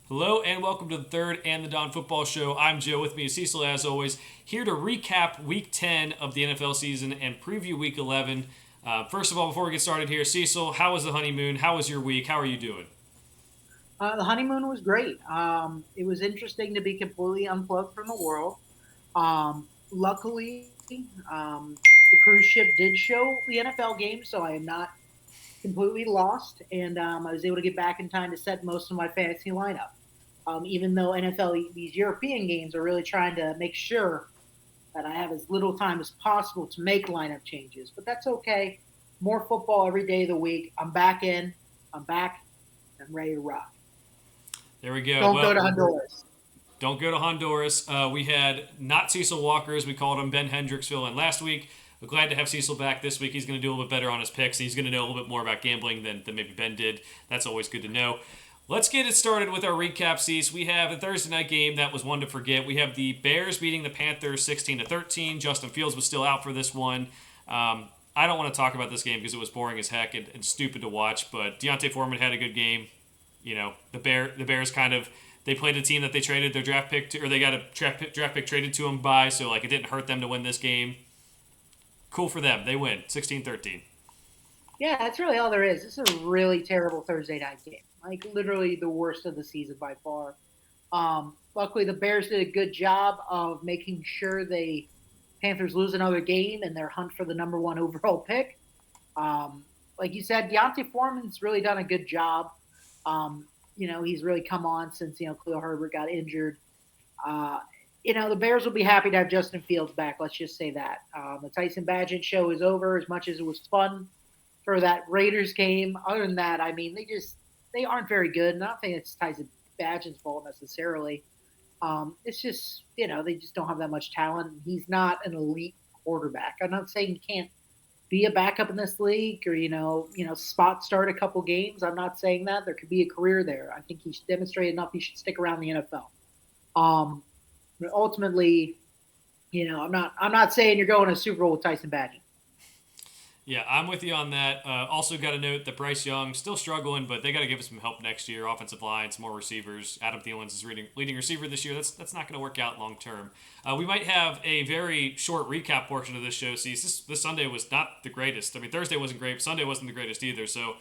Hello and welcome to the third and the Don Football Show. I'm Joe. With me is Cecil, as always, here to recap Week 10 of the NFL season and preview Week 11. First of all, before we get started here, Cecil, how was the honeymoon? How was your week? How are you doing? The honeymoon was great. It was interesting to be completely unplugged from the world. Luckily, the cruise ship did show the NFL game, so I am not completely lost, and I was able to get back in time to set most of my fantasy lineup. Even though NFL, these European games are really trying to make sure that I have as little time as possible to make lineup changes, but that's okay. More football every day of the week. I'm back in. I'm back. I'm ready to rock. There we go. Don't go to Well, Honduras. don't go to Honduras. We had not Cecil Walker, as we called him, Ben Hendricksville, in last week. We're glad to have Cecil back this week. He's going to do a little bit better on his picks. He's going to know a little bit more about gambling than maybe Ben did. That's always good to know. Let's get it started with our recap, Cecil. We have the Thursday night game that was one to forget. We have the Bears beating the Panthers 16-13. Justin Fields was still out for this one. I don't want to talk about this game because it was boring as heck and stupid to watch. But Deontay Foreman had a good game. You know, the Bears kind of they played a team that they traded their draft pick to, or they got a draft pick traded to them by, so like it didn't hurt them to win this game. Cool for them. They win 16-13. Yeah, that's really all there is. This is a really terrible Thursday night game. Like literally the worst of the season by far. Luckily, the Bears did a good job of making sure the Panthers lose another game in their hunt for the number one overall pick. Like you said, Deontay Foreman's really done a good job. He's really come on since Khalil Herbert got injured. Uh, the Bears will be happy to have Justin Fields back. Let's just say that. The Tyson Badgett show is over. As much as it was fun for that Raiders game, other than that, I mean, they aren't very good. Not saying it's Tyson Badgett's fault necessarily. It's just they just don't have that much talent. He's not an elite quarterback. I'm not saying he can't be a backup in this league or spot start a couple games. I'm not saying that there could be a career there. I think he's demonstrated enough. He should stick around the NFL. But ultimately, I'm not saying you're going to Super Bowl with Tyson Badgett. Yeah, I'm with you on that. Also, got to note that Bryce Young still struggling, but they got to give us some help next year. Offensive line, some more receivers. Adam Thielen's is leading receiver this year. That's not going to work out long term. We might have a very short recap portion of this show. See, this Sunday was not the greatest. I mean, Thursday wasn't great. Sunday wasn't the greatest either. So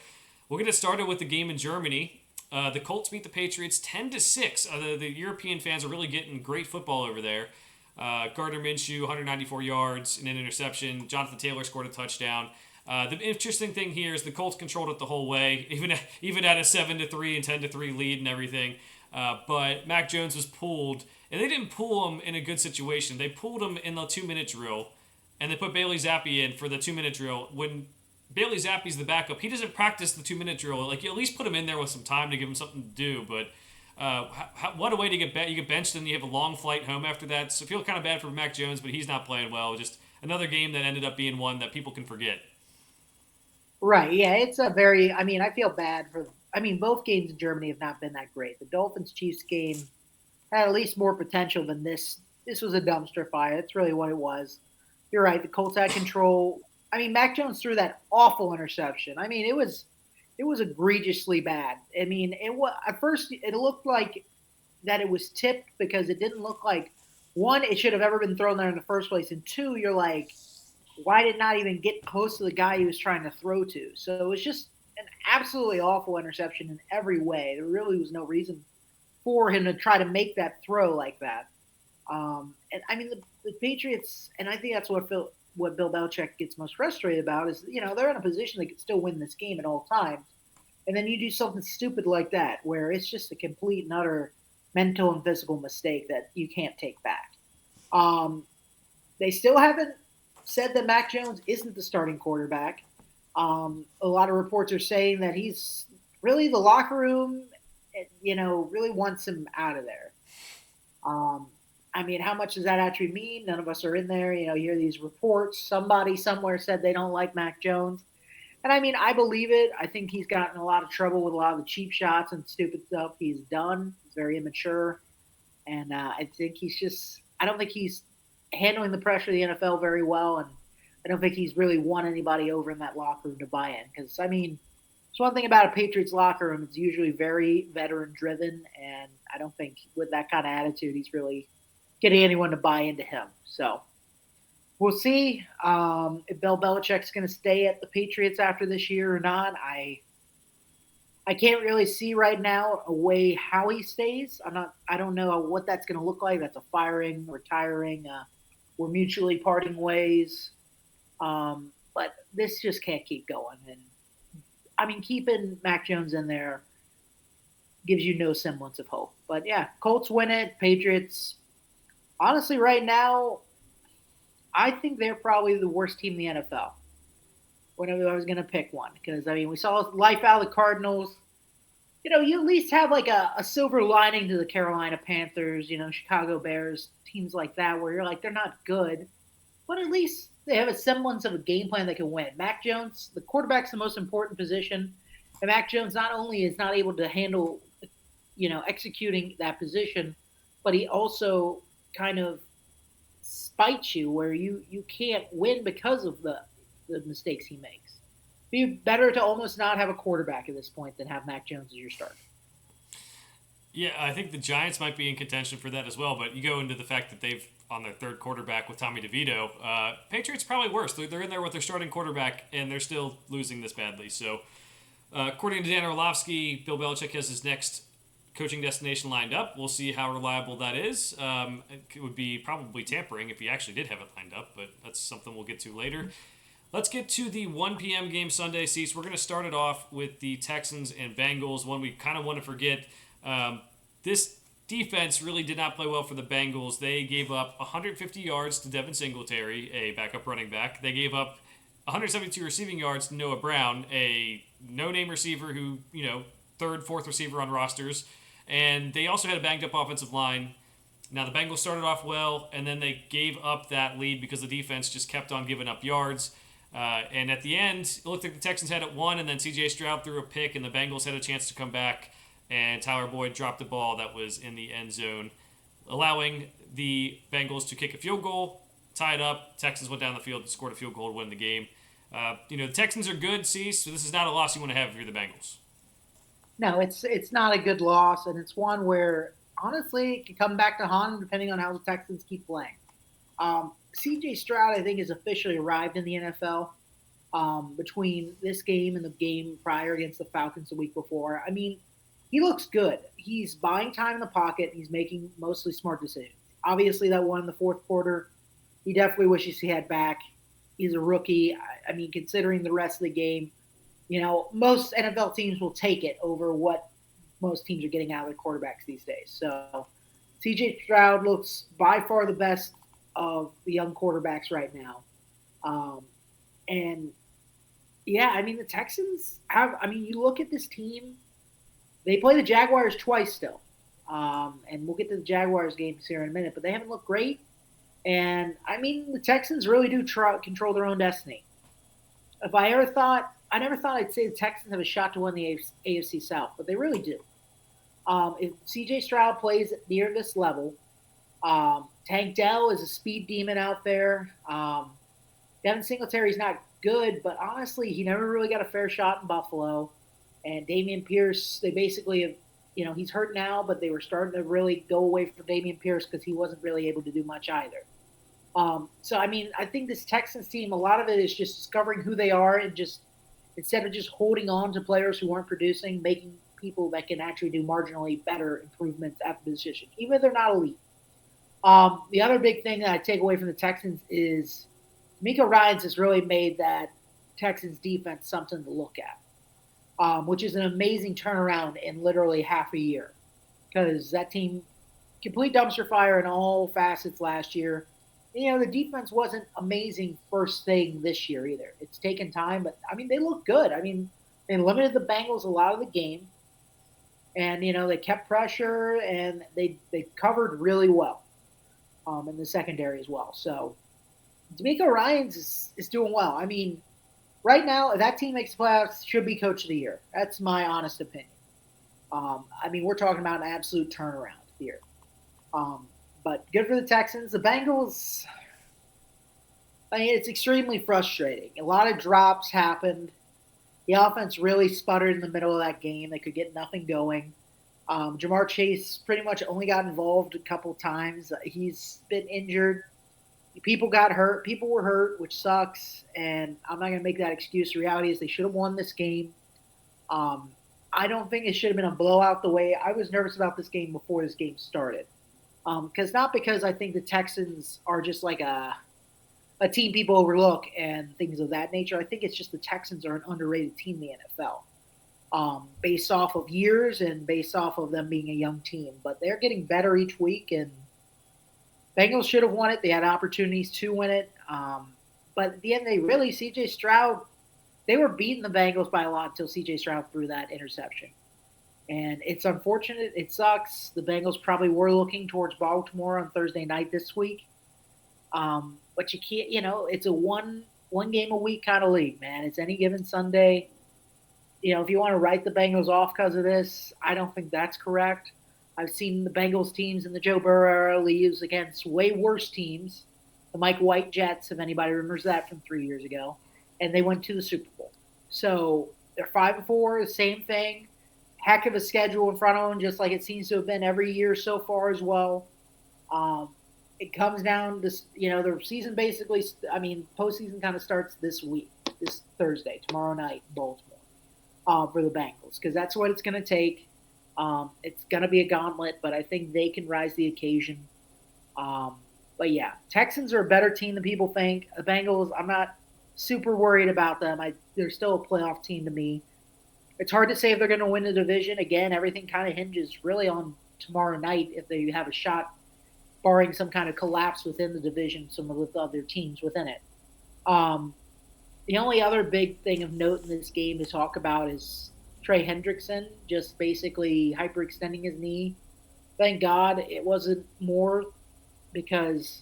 we'll get it started with the game in Germany. The Colts beat the Patriots 10-6. The European fans are really getting great football over there. Gardner Minshew, 194 yards and an interception. Jonathan Taylor scored a touchdown. The interesting thing here is the Colts controlled it the whole way, even at a 7-3 and 10-3 lead and everything. But Mac Jones was pulled, and they didn't pull him in a good situation. They pulled him in the 2 minute drill, and they put Bailey Zappi in for the 2 minute drill. When Bailey Zappi's the backup, he doesn't practice the 2 minute drill. Like you at least put him in there with some time to give him something to do. But what a way to you get benched and you have a long flight home after that. So I feel kind of bad for Mac Jones, but he's not playing well. Just another game that ended up being one that people can forget. Right. Yeah. It's a very. I mean, I feel bad for. I mean, both games in Germany have not been that great. The Dolphins Chiefs game had at least more potential than this. This was a dumpster fire. That's really what it was. You're right. The Colts had control. I mean, Mac Jones threw that awful interception. I mean, it was egregiously bad. I mean, it was at first it looked like that it was tipped because it didn't look like one it should have ever been thrown there in the first place, and two, you're like, why did not even get close to the guy he was trying to throw to? So it was just an absolutely awful interception in every way. There really was no reason for him to try to make that throw like that. And I mean, the Patriots, and I think that's what Bill Belichick gets most frustrated about is they're in a position they could still win this game at all times, and then you do something stupid like that where it's just a complete and utter mental and physical mistake that you can't take back. Um, they still haven't said that Mac Jones isn't the starting quarterback. A lot of reports are saying that he's really the locker room, really wants him out of there. Um, I mean, how much does that actually mean? None of us are in there. You hear these reports. Somebody somewhere said they don't like Mac Jones. And I mean, I believe it. I think he's gotten in a lot of trouble with a lot of the cheap shots and stupid stuff he's done. He's very immature. And I think I don't think he's handling the pressure of the NFL very well. And I don't think he's really won anybody over in that locker room to buy in. Because, I mean, So one thing about a Patriots locker room, it's usually very veteran driven, and I don't think with that kind of attitude, he's really getting anyone to buy into him. So we'll see if Bill Belichick's going to stay at the Patriots after this year or not. I can't really see right now a way how he stays. I don't know what that's going to look like. That's a firing, retiring. We're mutually parting ways. But this just can't keep going. And I mean, keeping Mac Jones in there gives you no semblance of hope. But yeah, Colts win it. Patriots. Honestly, right now, I think they're probably the worst team in the NFL. Whenever I was going to pick one, because I mean, we saw life out of the Cardinals. You at least have like a silver lining to the Carolina Panthers, Chicago Bears, teams like that, where you're like, they're not good, but at least they have a semblance of a game plan that can win. Mac Jones, the quarterback's the most important position, and Mac Jones not only is not able to handle, executing that position, but he also kind of spites you where you can't win because of the mistakes he makes. Be better to almost not have a quarterback at this point than have Mac Jones as your starter. Yeah, I think the Giants might be in contention for that as well. But you go into the fact that they've on their third quarterback with Tommy DeVito. Patriots probably worse. They're in there with their starting quarterback, and they're still losing this badly. So, according to Dan Orlovsky, Bill Belichick has his next coaching destination lined up. We'll see how reliable that is. It would be probably tampering if he actually did have it lined up, but that's something we'll get to later. Let's get to the 1 p.m. game Sunday, Cease. We're going to start it off with the Texans and Bengals, one we kind of want to forget. This defense really did not play well for the Bengals. They gave up 150 yards to Devin Singletary, a backup running back. They gave up 172 receiving yards to Noah Brown, a no-name receiver who, third, fourth receiver on rosters. And they also had a banged-up offensive line. Now, the Bengals started off well, and then they gave up that lead because the defense just kept on giving up yards. And at the end, it looked like the Texans had it won, and then C.J. Stroud threw a pick, and the Bengals had a chance to come back, and Tyler Boyd dropped the ball that was in the end zone, allowing the Bengals to kick a field goal, tie it up. Texans went down the field and scored a field goal to win the game. The Texans are good, Cease, so this is not a loss you want to have if you're the Bengals. No, it's not a good loss, and it's one where honestly it can come back to haunt them depending on how the Texans keep playing. C.J. Stroud, I think, has officially arrived in the NFL. Between this game and the game prior against the Falcons the week before, I mean, he looks good. He's buying time in the pocket. He's making mostly smart decisions. Obviously, that one in the fourth quarter, he definitely wishes he had back. He's a rookie. I mean, considering the rest of the game, most NFL teams will take it over what most teams are getting out of their quarterbacks these days. So C.J. Stroud looks by far the best of the young quarterbacks right now. And yeah, I mean, the Texans have, I mean, you look at this team, they play the Jaguars twice still. And we'll get to the Jaguars games here in a minute, but they haven't looked great. And I mean, the Texans really do control their own destiny. I never thought I'd say the Texans have a shot to win the AFC South, but they really do. If CJ Stroud plays near this level, Tank Dell is a speed demon out there. Devin Singletary's not good, but honestly, he never really got a fair shot in Buffalo. And Dameon Pierce, they basically have, he's hurt now, but they were starting to really go away from Dameon Pierce because he wasn't really able to do much either. So, I mean, I think this Texans team, a lot of it is just discovering who they are and just instead of just holding on to players who weren't producing, making people that can actually do marginally better improvements at the position, even if they're not elite. The other big thing that I take away from the Texans is Miko Ryans has really made that Texans defense something to look at, which is an amazing turnaround in literally half a year because that team complete dumpster fire in all facets last year. The defense wasn't amazing first thing this year either. It's taken time, but I mean, they look good. I mean, they limited the Bengals a lot of the game, and they kept pressure and they covered really well in the secondary as well. So, D'Amico Ryans is doing well. I mean, right now, if that team makes the playoffs, should be coach of the year. That's my honest opinion. I mean, we're talking about an absolute turnaround here. But good for the Texans. The Bengals, I mean, it's extremely frustrating. A lot of drops happened. The offense really sputtered in the middle of that game. They could get nothing going. Jamar Chase pretty much only got involved a couple times. He's been injured. People got hurt. People were hurt, which sucks. And I'm not going to make that excuse. The reality is they should have won this game. Um, I don't think it should have been a blowout the way I was nervous about this game before this game started. Not because I think the Texans are just like a team people overlook and things of that nature. I think it's just the Texans are an underrated team in the NFL, based off of years and based off of them being a young team. But they're getting better each week, and Bengals should have won it. They had opportunities to win it. But at the end, CJ Stroud, they were beating the Bengals by a lot until CJ Stroud threw that interception. And it's unfortunate. It sucks. The Bengals probably were looking towards Baltimore on Thursday night this week. But you can't, it's a one game a week kind of league, man. It's any given Sunday. If you want to write the Bengals off because of this, I don't think that's correct. I've seen the Bengals teams in the Joe Burrow era lose against way worse teams, the Mike White Jets, if anybody remembers that from 3 years ago, and they went to the Super Bowl. So they're 5-4, the same thing. Heck of a schedule in front of them, just like it seems to have been every year so far as well. It comes down to, the season basically, postseason kind of starts this week, this Thursday, tomorrow night in Baltimore, for the Bengals, because that's what it's going to take. It's going to be a gauntlet, but I think they can rise to the occasion. But yeah, Texans are a better team than people think. The Bengals, I'm not super worried about them. They're still a playoff team to me. It's hard to say if they're going to win the division. Again, everything kind of hinges really on tomorrow night if they have a shot, barring some kind of collapse within the division, some of the other teams within it. The only other big thing of note in this game to talk about is Trey Hendrickson just basically hyperextending his knee. Thank God it wasn't more, because,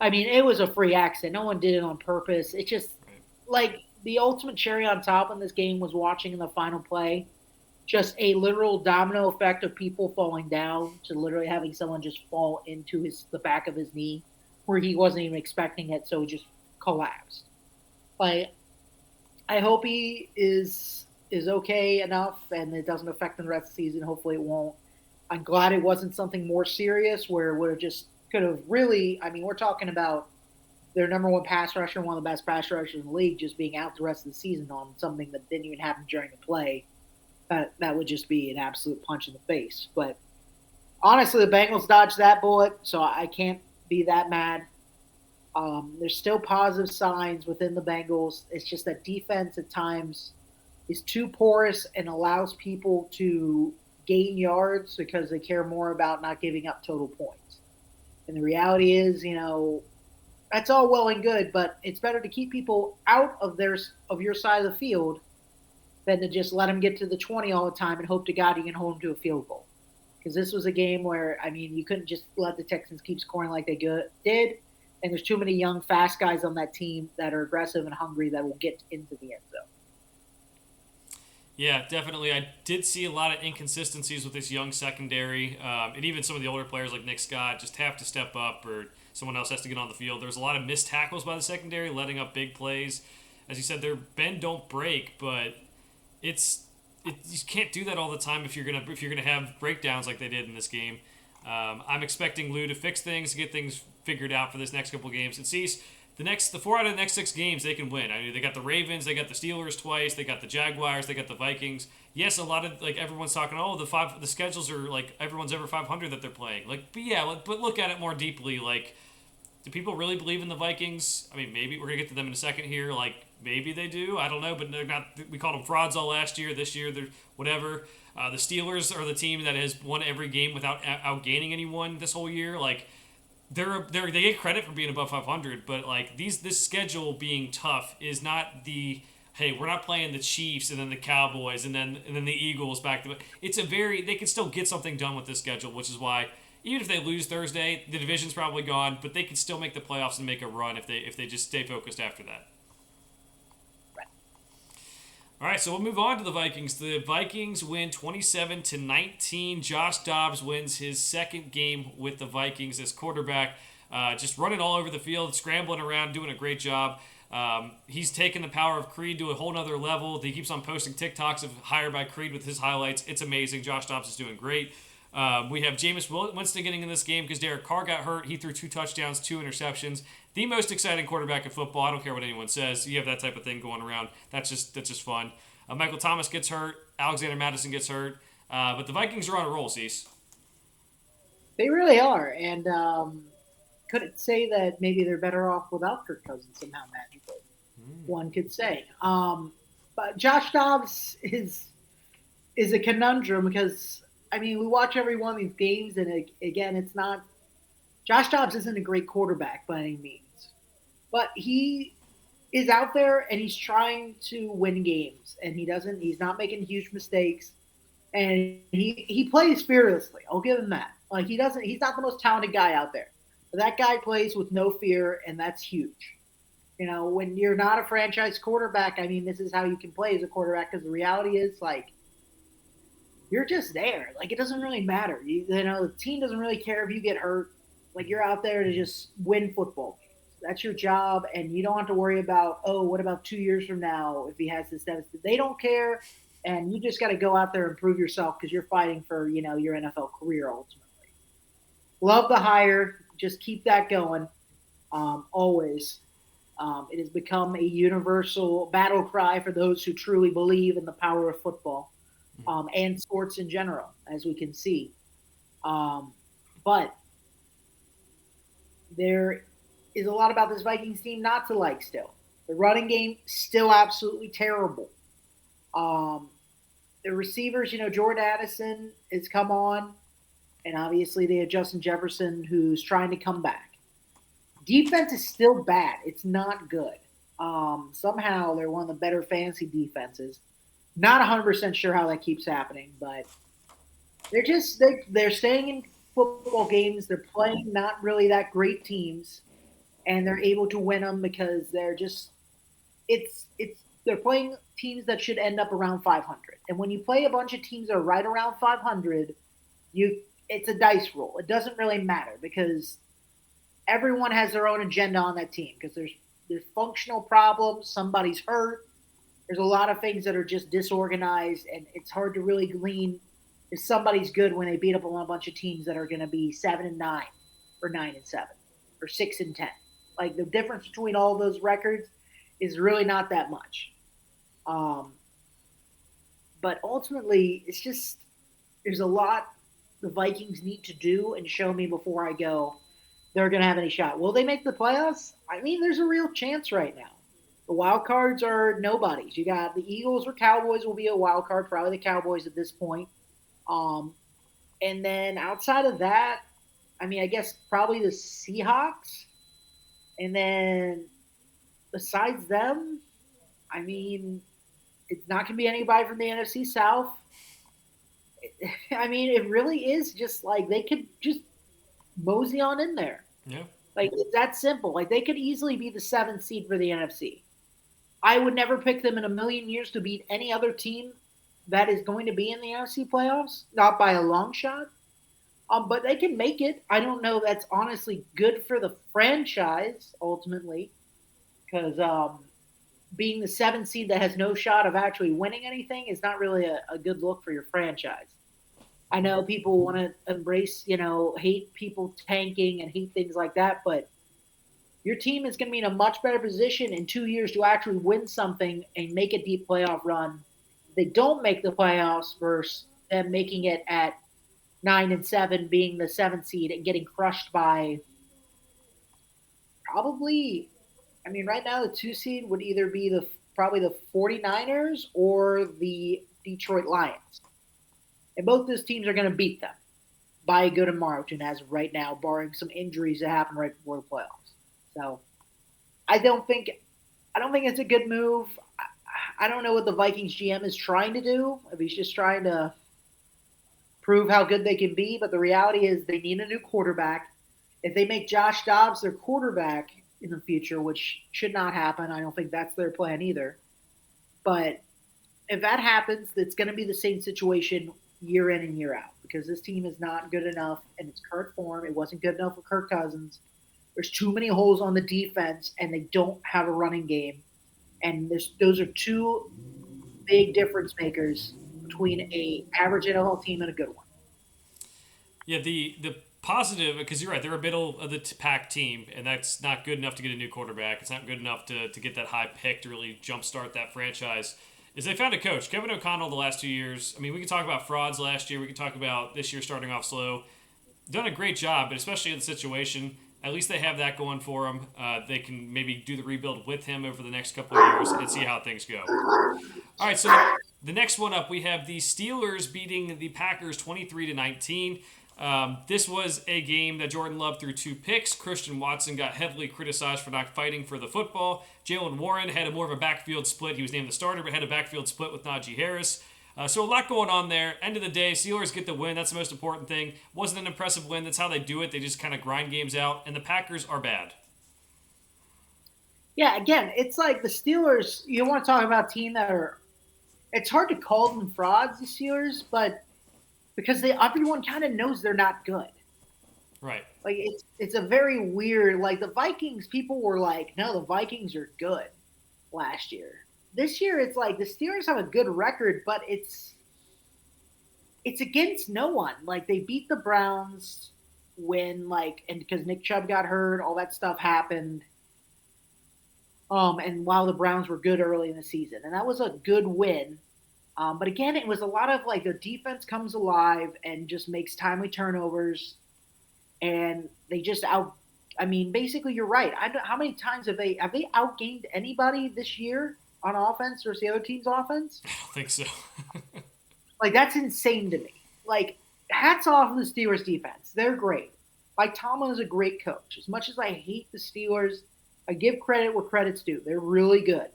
it was a free accident. No one did it on purpose. It's just like the ultimate cherry on top in this game was watching in the final play just a literal domino effect of people falling down to literally having someone just fall into the back of his knee where he wasn't even expecting it, so it just collapsed. Like, I hope he is okay enough and it doesn't affect him the rest of the season. Hopefully it won't. I'm glad it wasn't something more serious where it would have just could have really, we're talking about their number one pass rusher, one of the best pass rushers in the league, just being out the rest of the season on something that didn't even happen during the play. That would just be an absolute punch in the face. But honestly, the Bengals dodged that bullet, so I can't be that mad. There's still positive signs within the Bengals. It's just that defense at times is too porous and allows people to gain yards because they care more about not giving up total points. And the reality is, that's all well and good, but it's better to keep people out of your side of the field than to just let them get to the 20 all the time and hope to God you can hold them to a field goal. Because this was a game where, you couldn't just let the Texans keep scoring like they did. And there's too many young, fast guys on that team that are aggressive and hungry that will get into the end zone. Yeah, definitely. I did see a lot of inconsistencies with this young secondary, and even some of the older players like Nick Scott just have to step up, or someone else has to get on the field. There's a lot of missed tackles by the secondary, letting up big plays. As you said, they're bend don't break, but you can't do that all the time if you're gonna have breakdowns like they did in this game. I'm expecting Lou to fix things, to get things figured out for this next couple of games. And Cease, the 4 out of the next 6 games they can win. They got the Ravens, they got the Steelers twice, they got the Jaguars, they got the Vikings. Yes, a lot of everyone's talking, the schedules are like everyone's over 500 that they're playing. But look at it more deeply. Do people really believe in the Vikings? Maybe we're gonna get to them in a second here. Maybe they do. I don't know, but they're not. We called them frauds all last year. This year, they're whatever. The Steelers are the team that has won every game without outgaining anyone this whole year. They get credit for being above 500, but this schedule being tough is not the hey, we're not playing the Chiefs and then the Cowboys and then the Eagles back to. They can still get something done with this schedule, which is why even if they lose Thursday, the division's probably gone, but they can still make the playoffs and make a run if they just stay focused after that. All right, so we'll move on to the Vikings. The Vikings win 27-19. Josh Dobbs wins his second game with the Vikings as quarterback, just running all over the field, scrambling around, doing a great job. He's taken the power of Creed to a whole nother level. He keeps on posting TikToks of hired by Creed with his highlights. It's amazing. Josh Dobbs is doing great. We have Jameis Winston getting in this game because Derek Carr got hurt. He threw 2 touchdowns, 2 interceptions. The most exciting quarterback in football. I don't care what anyone says. You have that type of thing going around. That's just fun. Michael Thomas gets hurt. Alexander Madison gets hurt. But the Vikings are on a roll, Cease. They really are, and couldn't say that maybe they're better off without Kirk Cousins somehow magically. One could say, but Josh Dobbs is a conundrum because I mean we watch every one of these games, and again, it's not Josh Dobbs isn't a great quarterback by any means, but he is out there and he's trying to win games, and he's not making huge mistakes, and he plays fearlessly. I'll give him that. Like he's not the most talented guy out there. But that guy plays with no fear, and that's huge. You know, when you're not a franchise quarterback, I mean, this is how you can play as a quarterback because the reality is like you're just there. Like it doesn't really matter. You know, the team doesn't really care if you get hurt. Like you're out there to just win football games. That's your job, and you don't have to worry about what about 2 years from now if he has this deficit. They don't care, and you just got to go out there and prove yourself because you're fighting for your NFL career ultimately. Love the hire. Just keep that going. Always. It has become a universal battle cry for those who truly believe in the power of football and sports in general, as we can see. But there is a lot about this Vikings team not to like still. The running game, still absolutely terrible. The receivers, Jordan Addison has come on, and obviously they have Justin Jefferson who's trying to come back. Defense is still bad. It's not good. Somehow they're one of the better fantasy defenses. Not 100% sure how that keeps happening, but they're staying in football games. They're playing not really that great teams, and they're able to win them because they're playing teams that should end up around 500. And when you play a bunch of teams that are right around 500, it's a dice roll. It doesn't really matter because everyone has their own agenda on that team because there's functional problems. Somebody's hurt. There's a lot of things that are just disorganized, and it's hard to really glean if somebody's good when they beat up on a bunch of teams that are going to be 7-9 or 9-7 or 6-10. Like the difference between all those records is really not that much. But ultimately, it's just there's a lot the Vikings need to do and show me before I go they're going to have any shot. Will they make the playoffs? I mean, there's a real chance right now. The wild cards are nobodies. You got the Eagles or Cowboys will be a wild card, probably the Cowboys at this point. And then outside of that, I mean, I guess probably the Seahawks. And then besides them, I mean, it's not going to be anybody from the NFC South. I mean, it really is just like they could just mosey on in there. Yeah. Like it's that simple. Like they could easily be the 7th seed for the NFC. I would never pick them in a million years to beat any other team that is going to be in the NFC playoffs, not by a long shot. But they can make it. I don't know. That's honestly good for the franchise ultimately, because being the 7th seed that has no shot of actually winning anything is not really a good look for your franchise. I know people want to embrace, hate people tanking and hate things like that, but your team is going to be in a much better position in 2 years to actually win something and make a deep playoff run. If they don't make the playoffs versus them making it at 9-7, being the 7th seed and getting crushed by probably, I mean, right now the 2 seed would either be probably the 49ers or the Detroit Lions. And both those teams are going to beat them by a good margin as of right now, barring some injuries that happen right before the playoffs. So I don't think it's a good move. I don't know what the Vikings GM is trying to do. If he's just trying to prove how good they can be, but the reality is they need a new quarterback. If they make Josh Dobbs their quarterback in the future, which should not happen, I don't think that's their plan either. But if that happens, it's going to be the same situation year in and year out because this team is not good enough in its current form. It wasn't good enough for Kirk Cousins. There's too many holes on the defense, and they don't have a running game. And those are two big difference makers between a average NFL team and a good one. Yeah, the positive, because you're right, they're a middle of the pack team, and that's not good enough to get a new quarterback. It's not good enough to get that high pick to really jumpstart that franchise. Is they found a coach, Kevin O'Connell, the last 2 years. I mean, we can talk about frauds last year. We can talk about this year starting off slow. Done a great job, but especially in the situation, at least they have that going for them. They can maybe do the rebuild with him over the next couple of years and see how things go. All right, so the next one up, we have the Steelers beating the Packers 23-19. This was a game that Jordan Love threw 2 picks. Christian Watson got heavily criticized for not fighting for the football. Jalen Warren had a more of a backfield split. He was named the starter, but had a backfield split with Najee Harris. So a lot going on there. End of the day, Steelers get the win. That's the most important thing. Wasn't an impressive win. That's how they do it. They just kind of grind games out. And the Packers are bad. Yeah, again, it's like the Steelers. You want to talk about a team that are. It's hard to call them frauds, the Steelers, but because everyone kind of knows they're not good. Right. Like it's a very weird. Like the Vikings, people were like, no, the Vikings are good last year. This year, it's like the Steelers have a good record, but it's against no one. Like they beat the Browns when and because Nick Chubb got hurt, all that stuff happened. And while the Browns were good early in the season, and that was a good win. But again, it was a lot of like their defense comes alive and just makes timely turnovers, and they just out. I mean, basically, you're right. How many times have they outgained anybody this year on offense versus the other team's offense? I don't think so. Like that's insane to me. Like hats off to the Steelers defense. They're great. Mike Tomlin is a great coach. As much as I hate the Steelers, I give credit where credit's due. They're really good.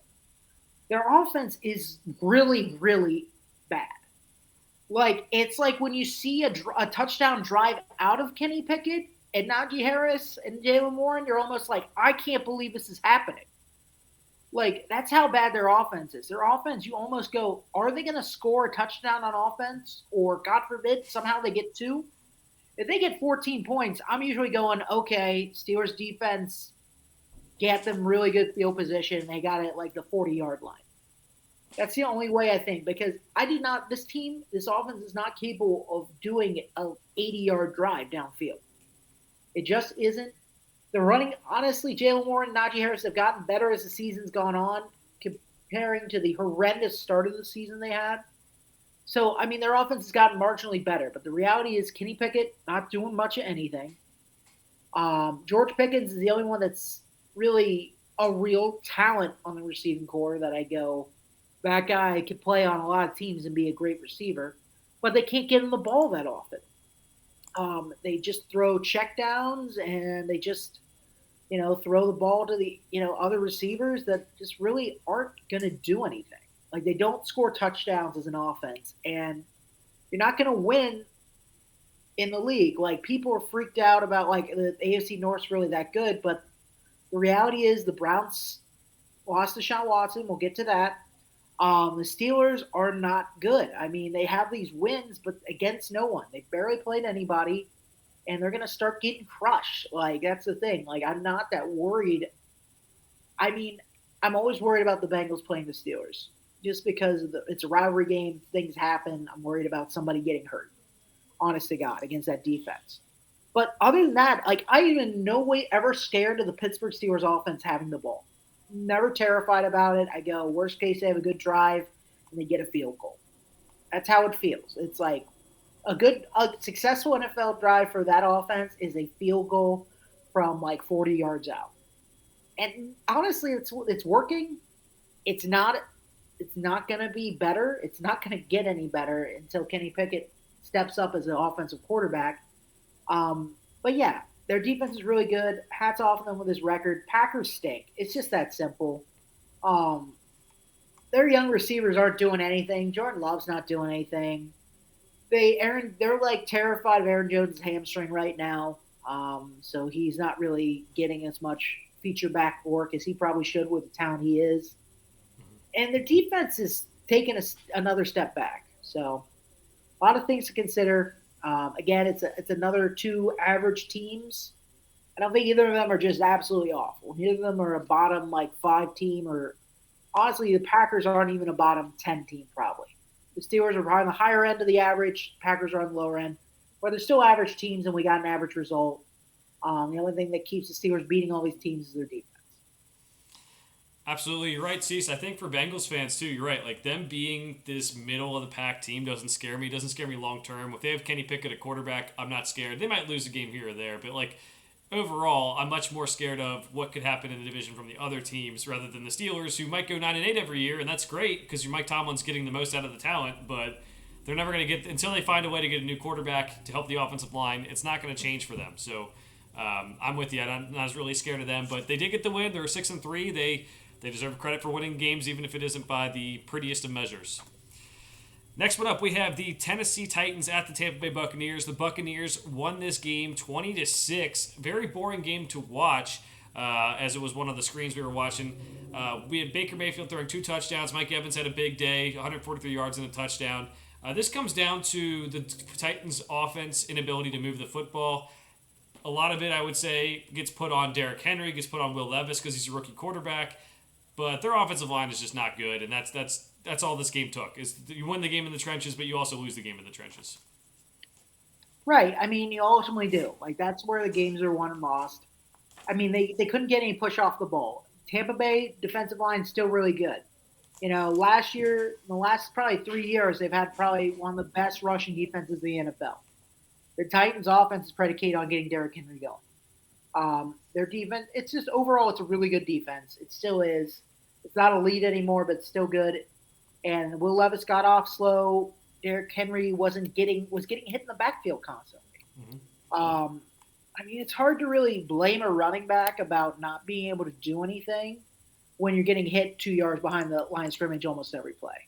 Their offense is really, really bad. Like it's like when you see a touchdown drive out of Kenny Pickett and Najee Harris and Jalen Warren, you're almost like, I can't believe this is happening. Like that's how bad their offense is. Their offense, you almost go, are they going to score a touchdown on offense, or God forbid somehow they get 2? If they get 14 points, I'm usually going, okay, Steelers defense get them really good field position. They got it like the 40-yard line. That's the only way I think, because this offense is not capable of doing an 80-yard drive downfield. It just isn't. They're running, honestly, Jalen Warren and Najee Harris have gotten better as the season's gone on, comparing to the horrendous start of the season they had. So, I mean, their offense has gotten marginally better, but the reality is Kenny Pickett not doing much of anything. George Pickens is the only one that's really a real talent on the receiving core that I go, that guy could play on a lot of teams and be a great receiver, but they can't get him the ball that often. They just throw checkdowns and they just, throw the ball to the, other receivers that just really aren't going to do anything. Like they don't score touchdowns as an offense, and you're not going to win in the league. Like people are freaked out about like the AFC North's really that good, but the reality is the Browns lost to Deshaun Watson. We'll get to that. The Steelers are not good. I mean, they have these wins, but against no one. They barely played anybody, and they're going to start getting crushed. Like, that's the thing. Like, I'm not that worried. I mean, I'm always worried about the Bengals playing the Steelers. Just because it's a rivalry game, things happen. I'm worried about somebody getting hurt, honest to God, against that defense. But other than that, like, I am in no way ever scared of the Pittsburgh Steelers offense having the ball. Never terrified about it. I go, worst case, they have a good drive and they get a field goal. That's how it feels. It's like a successful NFL drive for that offense is a field goal from like 40 yards out. And honestly, it's working. It's not going to be better. It's not going to get any better until Kenny Pickett steps up as an offensive quarterback. But yeah, their defense is really good. Hats off to them with his record. Packers stink. It's just that simple. Their young receivers aren't doing anything. Jordan Love's not doing anything. They're like terrified of Aaron Jones' hamstring right now. So he's not really getting as much feature back work as he probably should with the talent he is. And their defense is taking another step back. So a lot of things to consider. Again, it's another 2 average teams I don't think either of them are just absolutely awful. Neither of them are a bottom like 5 team, or honestly, the Packers aren't even a bottom 10 team probably. The Steelers are probably on the higher end of the average. Packers are on the lower end, but they're still average teams, and we got an average result. The only thing that keeps the Steelers beating all these teams is their defense. Absolutely, you're right, Cease. I think for Bengals fans too, you're right. Like them being this middle of the pack team doesn't scare me. Doesn't scare me long term. If they have Kenny Pickett at quarterback, I'm not scared. They might lose a game here or there, but like overall, I'm much more scared of what could happen in the division from the other teams rather than the Steelers, who might go 9-8 every year, and that's great because your Mike Tomlin's getting the most out of the talent, but they're never going to get until they find a way to get a new quarterback to help the offensive line. It's not going to change for them. So I'm with you. I'm not really scared of them, but they did get the win. They're 6-3. They deserve credit for winning games, even if it isn't by the prettiest of measures. Next one up, we have the Tennessee Titans at the Tampa Bay Buccaneers. The Buccaneers won this game 20-6. Very boring game to watch, as it was one of the screens we were watching. We had Baker Mayfield throwing 2 touchdowns. Mike Evans had a big day, 143 yards and a touchdown. This comes down to the Titans' offense inability to move the football. A lot of it, I would say, gets put on Derrick Henry, gets put on Will Levis because he's a rookie quarterback. But their offensive line is just not good, and that's all this game took. Is you win the game in the trenches, but you also lose the game in the trenches. Right. I mean, you ultimately do. Like, that's where the games are won and lost. I mean, they couldn't get any push off the ball. Tampa Bay defensive line is still really good. Last year, the last probably 3 years, they've had probably one of the best rushing defenses in the NFL. The Titans' offense is predicated on getting Derrick Henry going. Their defense, it's just overall, it's a really good defense. It still is. It's not elite anymore, but it's still good. And Will Levis got off slow. Derrick Henry was getting hit in the backfield constantly. Mm-hmm. I mean, it's hard to really blame a running back about not being able to do anything when you're getting hit 2 yards behind the line of scrimmage almost every play.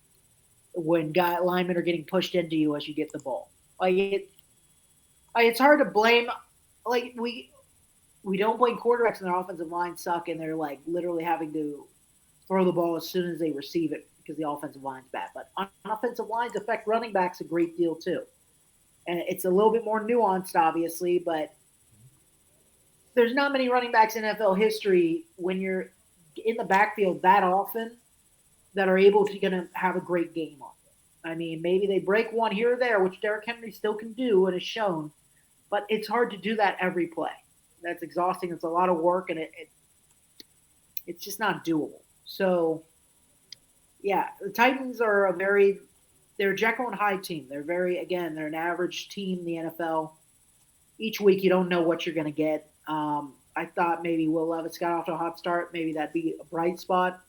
When linemen are getting pushed into you as you get the ball, it's hard to blame. Like we don't blame quarterbacks and their offensive line suck, and they're like literally having to throw the ball as soon as they receive it because the offensive line's bad. But offensive lines affect running backs a great deal too, and it's a little bit more nuanced, obviously. But there's not many running backs in NFL history when you're in the backfield that often that are able to gonna have a great game on it. I mean, maybe they break one here or there, which Derrick Henry still can do and is shown, but it's hard to do that every play. That's exhausting. It's a lot of work, and it's just not doable. So, yeah, the Titans are they're a Jekyll and Hyde team. They're an average team in the NFL. Each week, you don't know what you're going to get. I thought maybe Will Levis got off to a hot start. Maybe that'd be a bright spot.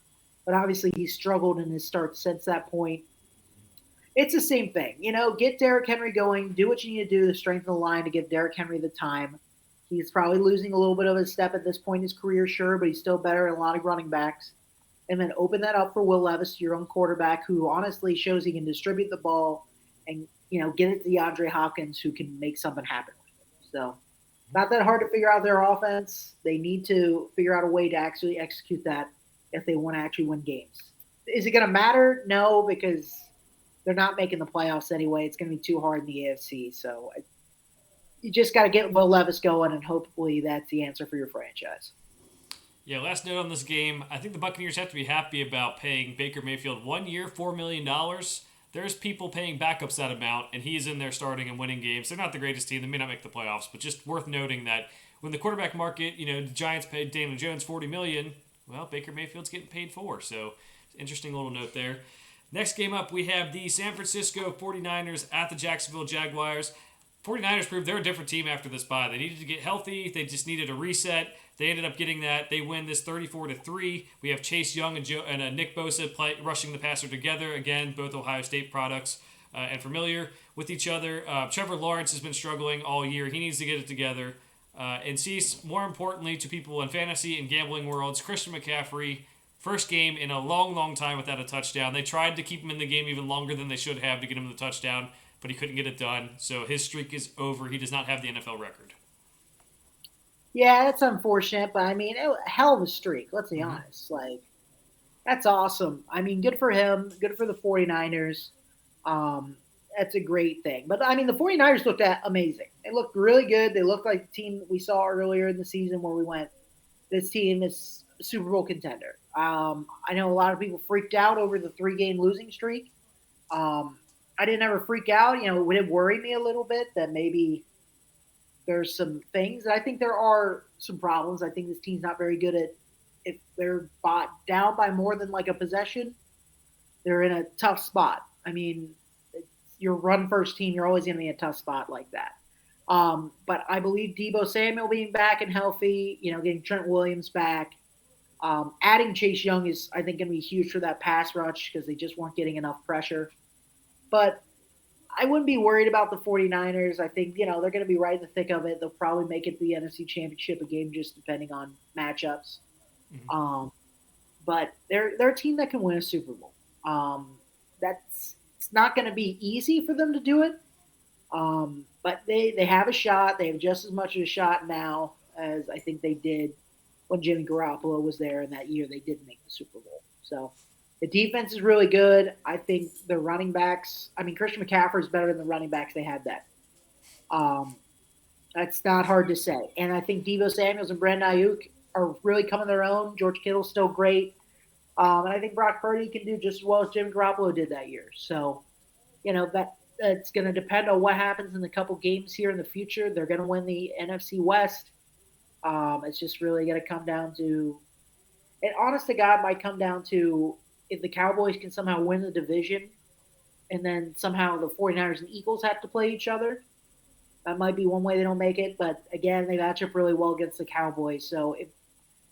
But obviously, he's struggled in his starts since that point. It's the same thing. Get Derrick Henry going. Do what you need to do to strengthen the line to give Derrick Henry the time. He's probably losing a little bit of his step at this point in his career, sure, but he's still better than a lot of running backs. And then open that up for Will Levis, your own quarterback, who honestly shows he can distribute the ball and, get it to DeAndre Hopkins, who can make something happen with it. So, not that hard to figure out their offense. They need to figure out a way to actually execute that if they want to actually win games. Is it going to matter? No, because they're not making the playoffs anyway. It's going to be too hard in the AFC. So, you just got to get Will Levis going, and hopefully that's the answer for your franchise. Yeah, last note on this game. I think the Buccaneers have to be happy about paying Baker Mayfield 1 year, $4 million. There's people paying backups that amount, and he's in there starting and winning games. They're not the greatest team. They may not make the playoffs, but just worth noting that when the quarterback market, the Giants paid Daniel Jones $40 million, well, Baker Mayfield's getting paid $4 million. So, interesting little note there. Next game up, we have the San Francisco 49ers at the Jacksonville Jaguars. 49ers proved they're a different team after this bye. They needed to get healthy. They just needed a reset. They ended up getting that. They win this 34-3. We have Chase Young and Nick Bosa rushing the passer together. Again, both Ohio State products and familiar with each other. Trevor Lawrence has been struggling all year. He needs to get it together. And Cease, more importantly to people in fantasy and gambling worlds, Christian McCaffrey, first game in a long, long time without a touchdown. They tried to keep him in the game even longer than they should have to get him the touchdown, but he couldn't get it done. So his streak is over. He does not have the NFL record. Yeah, that's unfortunate, but I mean, hell of a streak, let's be honest. That's awesome. I mean, good for him, good for the 49ers. that's a great thing. But I mean, the 49ers looked amazing. They looked really good. They looked like the team that we saw earlier in the season where we went, this team is a Super Bowl contender. I know a lot of people freaked out over the 3-game losing streak. I didn't ever freak out. It would worry me a little bit that maybe there's some things. I think there are some problems. I think this team's not very good at, if they're bought down by more than like a possession, they're in a tough spot. I mean, your run first team, you're always going to be in a tough spot like that. But I believe Debo Samuel being back and healthy, getting Trent Williams back, adding Chase Young is, I think, going to be huge for that pass rush because they just weren't getting enough pressure. But I wouldn't be worried about the 49ers. I think, they're going to be right in the thick of it. They'll probably make it to the NFC Championship, a game just depending on matchups. Mm-hmm. But they're a team that can win a Super Bowl. It's not going to be easy for them to do it. But they have a shot. They have just as much of a shot now as I think they did when Jimmy Garoppolo was there in that year. They did make the Super Bowl. So the defense is really good. I think the running backs, I mean, Christian McCaffrey is better than the running backs they had then. Um, that's not hard to say. And I think Debo Samuels and Brandon Ayuk are really coming their own. George Kittle's still great. And I think Brock Purdy can do just as well as Jimmy Garoppolo did that year. So, that's going to depend on what happens in the couple games here in the future. They're going to win the NFC West. It's just really going to come down to, and honest to God, might come down to if the Cowboys can somehow win the division and then somehow the 49ers and Eagles have to play each other. That might be one way they don't make it. But again, they match up really well against the Cowboys. So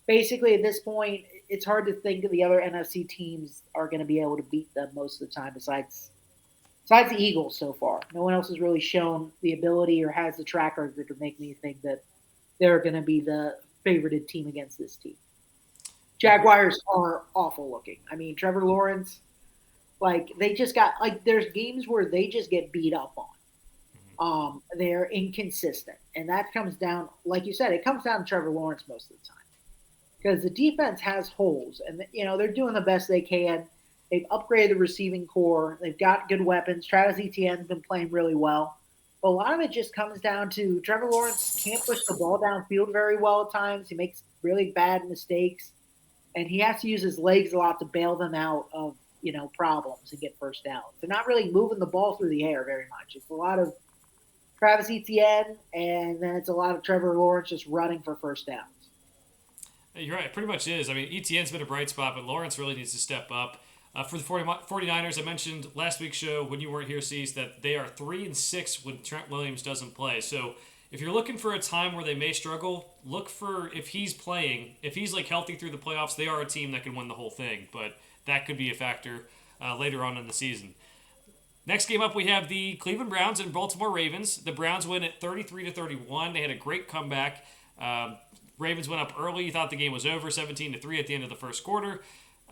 basically at this point, it's hard to think of the other NFC teams are going to be able to beat them most of the time besides the Eagles so far. No one else has really shown the ability or has the track record to make me think that they're going to be the favorited team against this team. Jaguars are awful looking. I mean, Trevor Lawrence, they just got, there's games where they just get beat up on. They're inconsistent. And that comes down, like you said, it comes down to Trevor Lawrence most of the time. Because the defense has holes, and they're doing the best they can. They've upgraded the receiving core. They've got good weapons. Travis Etienne's been playing really well. But a lot of it just comes down to Trevor Lawrence can't push the ball downfield very well at times. He makes really bad mistakes, and he has to use his legs a lot to bail them out of problems and get first downs. They're not really moving the ball through the air very much. It's a lot of Travis Etienne, and then it's a lot of Trevor Lawrence just running for first downs. You're right. It pretty much is. I mean, Etienne's been a bright spot, but Lawrence really needs to step up. For the 49ers, I mentioned last week's show when you weren't here, Cease, that they are 3-6 when Trent Williams doesn't play. So if you're looking for a time where they may struggle, look for if he's playing. If he's healthy through the playoffs, they are a team that can win the whole thing. But that could be a factor later on in the season. Next game up, we have the Cleveland Browns and Baltimore Ravens. The Browns win at 33-31. They had a great comeback. Ravens went up early. You thought the game was over, 17-3 at the end of the first quarter.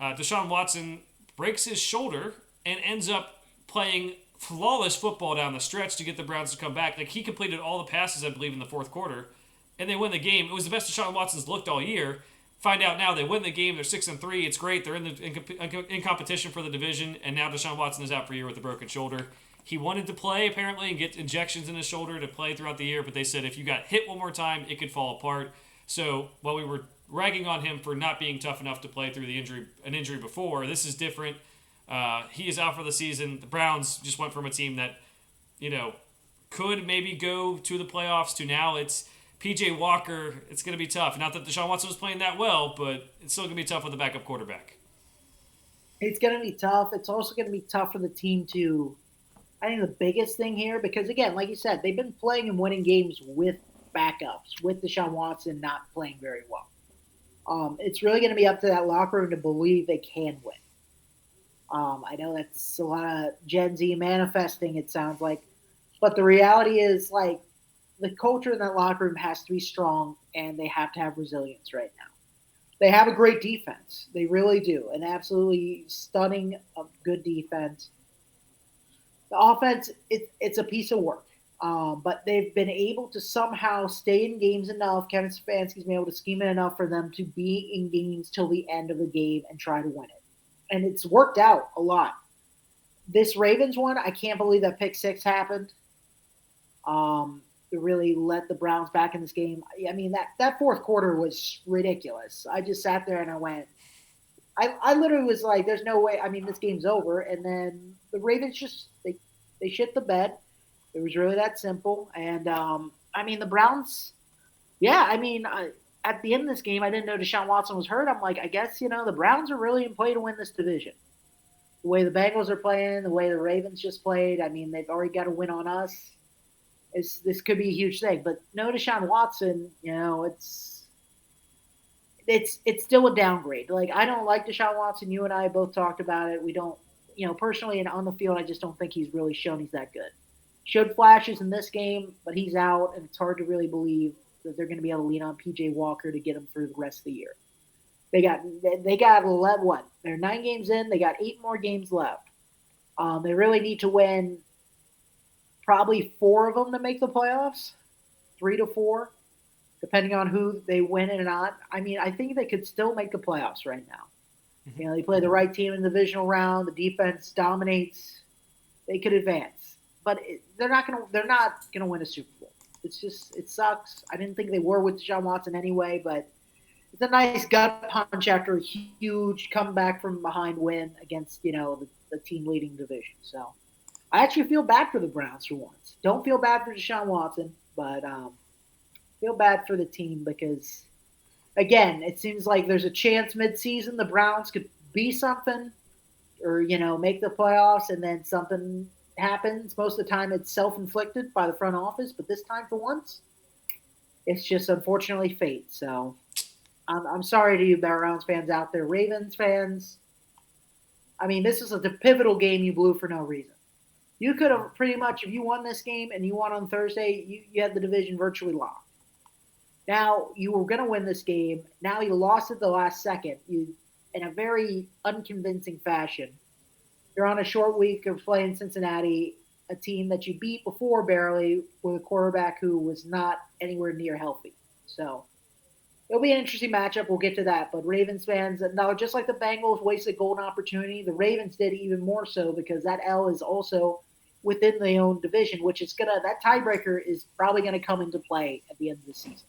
Deshaun Watson breaks his shoulder and ends up playing flawless football down the stretch to get the Browns to come back. He completed all the passes, I believe, in the fourth quarter, and they win the game. It was the best Deshaun Watson's looked all year. Find out now they win the game. They're 6-3. It's great. They're in competition for the division, and now Deshaun Watson is out for a year with a broken shoulder. He wanted to play, apparently, and get injections in his shoulder to play throughout the year, but they said if you got hit one more time, it could fall apart. So while we were ragging on him for not being tough enough to play through an injury before, this is different. He is out for the season. The Browns just went from a team that, could maybe go to the playoffs to now it's P.J. Walker. It's going to be tough. Not that Deshaun Watson was playing that well, but it's still going to be tough with a backup quarterback. It's going to be tough. It's also going to be tough for the team to, I think the biggest thing here, because again, like you said, they've been playing and winning games with backups, with Deshaun Watson not playing very well. It's really going to be up to that locker room to believe they can win. I know that's a lot of Gen Z manifesting, it sounds like. But the reality is, the culture in that locker room has to be strong, and they have to have resilience right now. They have a great defense. They really do. An absolutely stunning, good defense. The offense, it's a piece of work. But they've been able to somehow stay in games enough. Kevin Stefanski's been able to scheme it enough for them to be in games till the end of the game and try to win it. And it's worked out a lot. This Ravens one, I can't believe that pick six happened. To really let the Browns back in this game. I mean, that fourth quarter was ridiculous. I just sat there and I went, I literally was like, there's no way. I mean, this game's over. And then the Ravens just, they shit the bed. It was really that simple. And, I mean, the Browns, yeah, I mean, at the end of this game, I didn't know Deshaun Watson was hurt. I'm like, I guess, the Browns are really in play to win this division. The way the Bengals are playing, the way the Ravens just played, I mean, they've already got a win on us. This could be a huge thing. But no Deshaun Watson, it's still a downgrade. Like, I don't like Deshaun Watson. You and I both talked about it. We don't, personally and on the field, I just don't think he's really shown he's that good. Showed flashes in this game, but he's out, and it's hard to really believe that they're going to be able to lean on PJ Walker to get him through the rest of the year. They got 11, what? They're 9 games in. They got 8 more games left. They really need to win probably 4 of them to make the playoffs, 3 to 4, depending on who they win and not. I mean, I think they could still make the playoffs right now. They play the right team in the divisional round. The defense dominates. They could advance, but they're not going to. They're not going to win a Super Bowl. It's just, it sucks. I didn't think they were with Deshaun Watson anyway, but it's a nice gut punch after a huge comeback from behind win against the team leading division. So I actually feel bad for the Browns for once. Don't feel bad for Deshaun Watson, but feel bad for the team because, again, it seems like there's a chance midseason the Browns could be something or, make the playoffs, and then something happens. Most of the time it's self-inflicted by the front office, but this time for once, it's just unfortunately fate. So I'm sorry to you Browns fans out there. Ravens fans, I mean, this is a pivotal game you blew for no reason. You could have pretty much, if you won this game and you won on Thursday, you had the division virtually locked. Now you were going to win this game. Now you lost at the last second. You, in a very unconvincing fashion. You're on a short week of playing Cincinnati, a team that you beat before barely with a quarterback who was not anywhere near healthy. So it'll be an interesting matchup. We'll get to that. But Ravens fans, now just like the Bengals wasted a golden opportunity, the Ravens did even more so because that L is also within their own division, which is that tiebreaker is probably gonna come into play at the end of the season.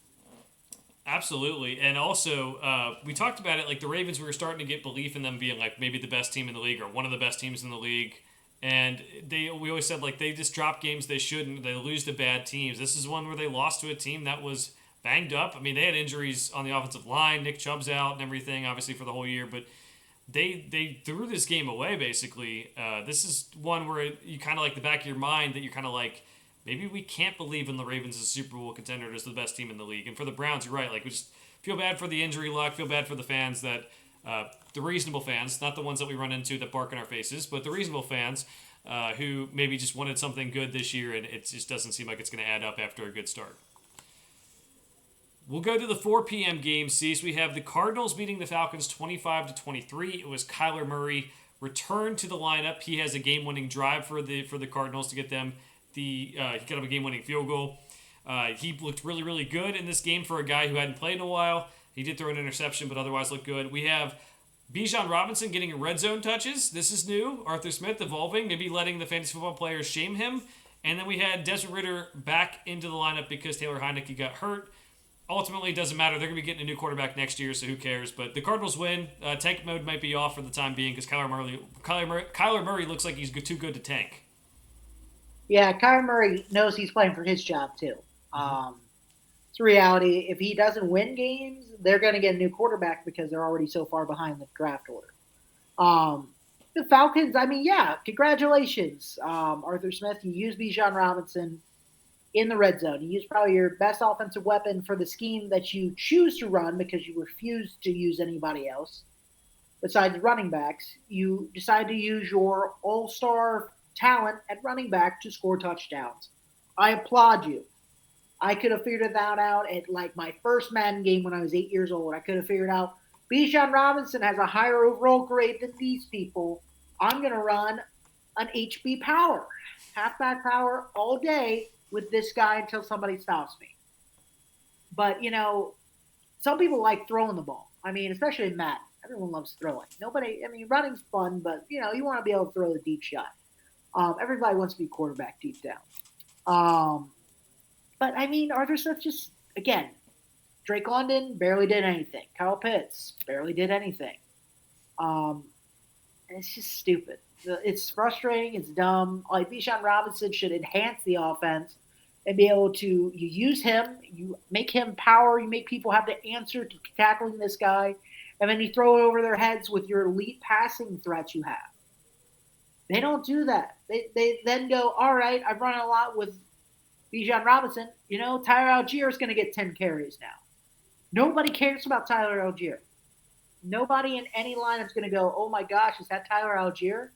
Absolutely, and also we talked about it. Like the Ravens, we were starting to get belief in them being like maybe the best team in the league or one of the best teams in the league. And we always said like they just drop games they shouldn't. They lose to bad teams. This is one where they lost to a team that was banged up. I mean, they had injuries on the offensive line. Nick Chubb's out and everything, obviously for the whole year. But they threw this game away basically. This is one where you kind of like the back of your mind that you're kind of like, maybe we can't believe in the Ravens as a Super Bowl contender as the best team in the league. And for the Browns, you're right. Like, we just feel bad for the injury luck, feel bad for the fans that, the reasonable fans, not the ones that we run into that bark in our faces, but the reasonable fans who maybe just wanted something good this year and it just doesn't seem like it's going to add up after a good start. We'll go to the 4 p.m. game, Cease. We have the Cardinals beating the Falcons 25-23. It was Kyler Murray returned to the lineup. He has a game-winning drive for the Cardinals to get them he got up a game-winning field goal. He looked really, really good in this game for a guy who hadn't played in a while. He did throw an interception, but otherwise looked good. We have Bijan Robinson getting red zone touches. This is new. Arthur Smith evolving, maybe letting the fantasy football players shame him. And then we had Desmond Ridder back into the lineup because Taylor Heineke got hurt. Ultimately, it doesn't matter. They're going to be getting a new quarterback next year, so who cares? But the Cardinals win. Tank mode might be off for the time being because Kyler Murray looks like he's too good to tank. Yeah, Kyler Murray knows he's playing for his job too. It's a reality. If he doesn't win games, they're going to get a new quarterback because they're already so far behind the draft order. The Falcons, I mean, yeah, congratulations, Arthur Smith. You used Bijan Robinson in the red zone. You used probably your best offensive weapon for the scheme that you choose to run because you refuse to use anybody else besides running backs. You decide to use your all-star talent at running back to score touchdowns. I applaud you. I could have figured that out at like my first Madden game when I was 8 years old. I could have figured out Bijan Robinson has a higher overall grade than these people. I'm going to run an HB power, halfback power all day with this guy until somebody stops me. But, some people like throwing the ball. I mean, especially in Madden. Everyone loves throwing. Running's fun, but, you want to be able to throw the deep shot. Everybody wants to be quarterback deep down. Um, but I mean, Arthur Smith just again, Drake London barely did anything. Kyle Pitts barely did anything. Um, and it's just stupid. It's frustrating. It's dumb. Like Bijan Robinson should enhance the offense and be able to you use him, you make him power, you make people have to answer to tackling this guy, and then you throw it over their heads with your elite passing threats you have. They don't do that. They then go, all right, I've run a lot with Bijan Robinson. Tyler Algier is going to get 10 carries now. Nobody cares about Tyler Algier. Nobody in any lineup is going to go, oh my gosh, is that Tyler Algier?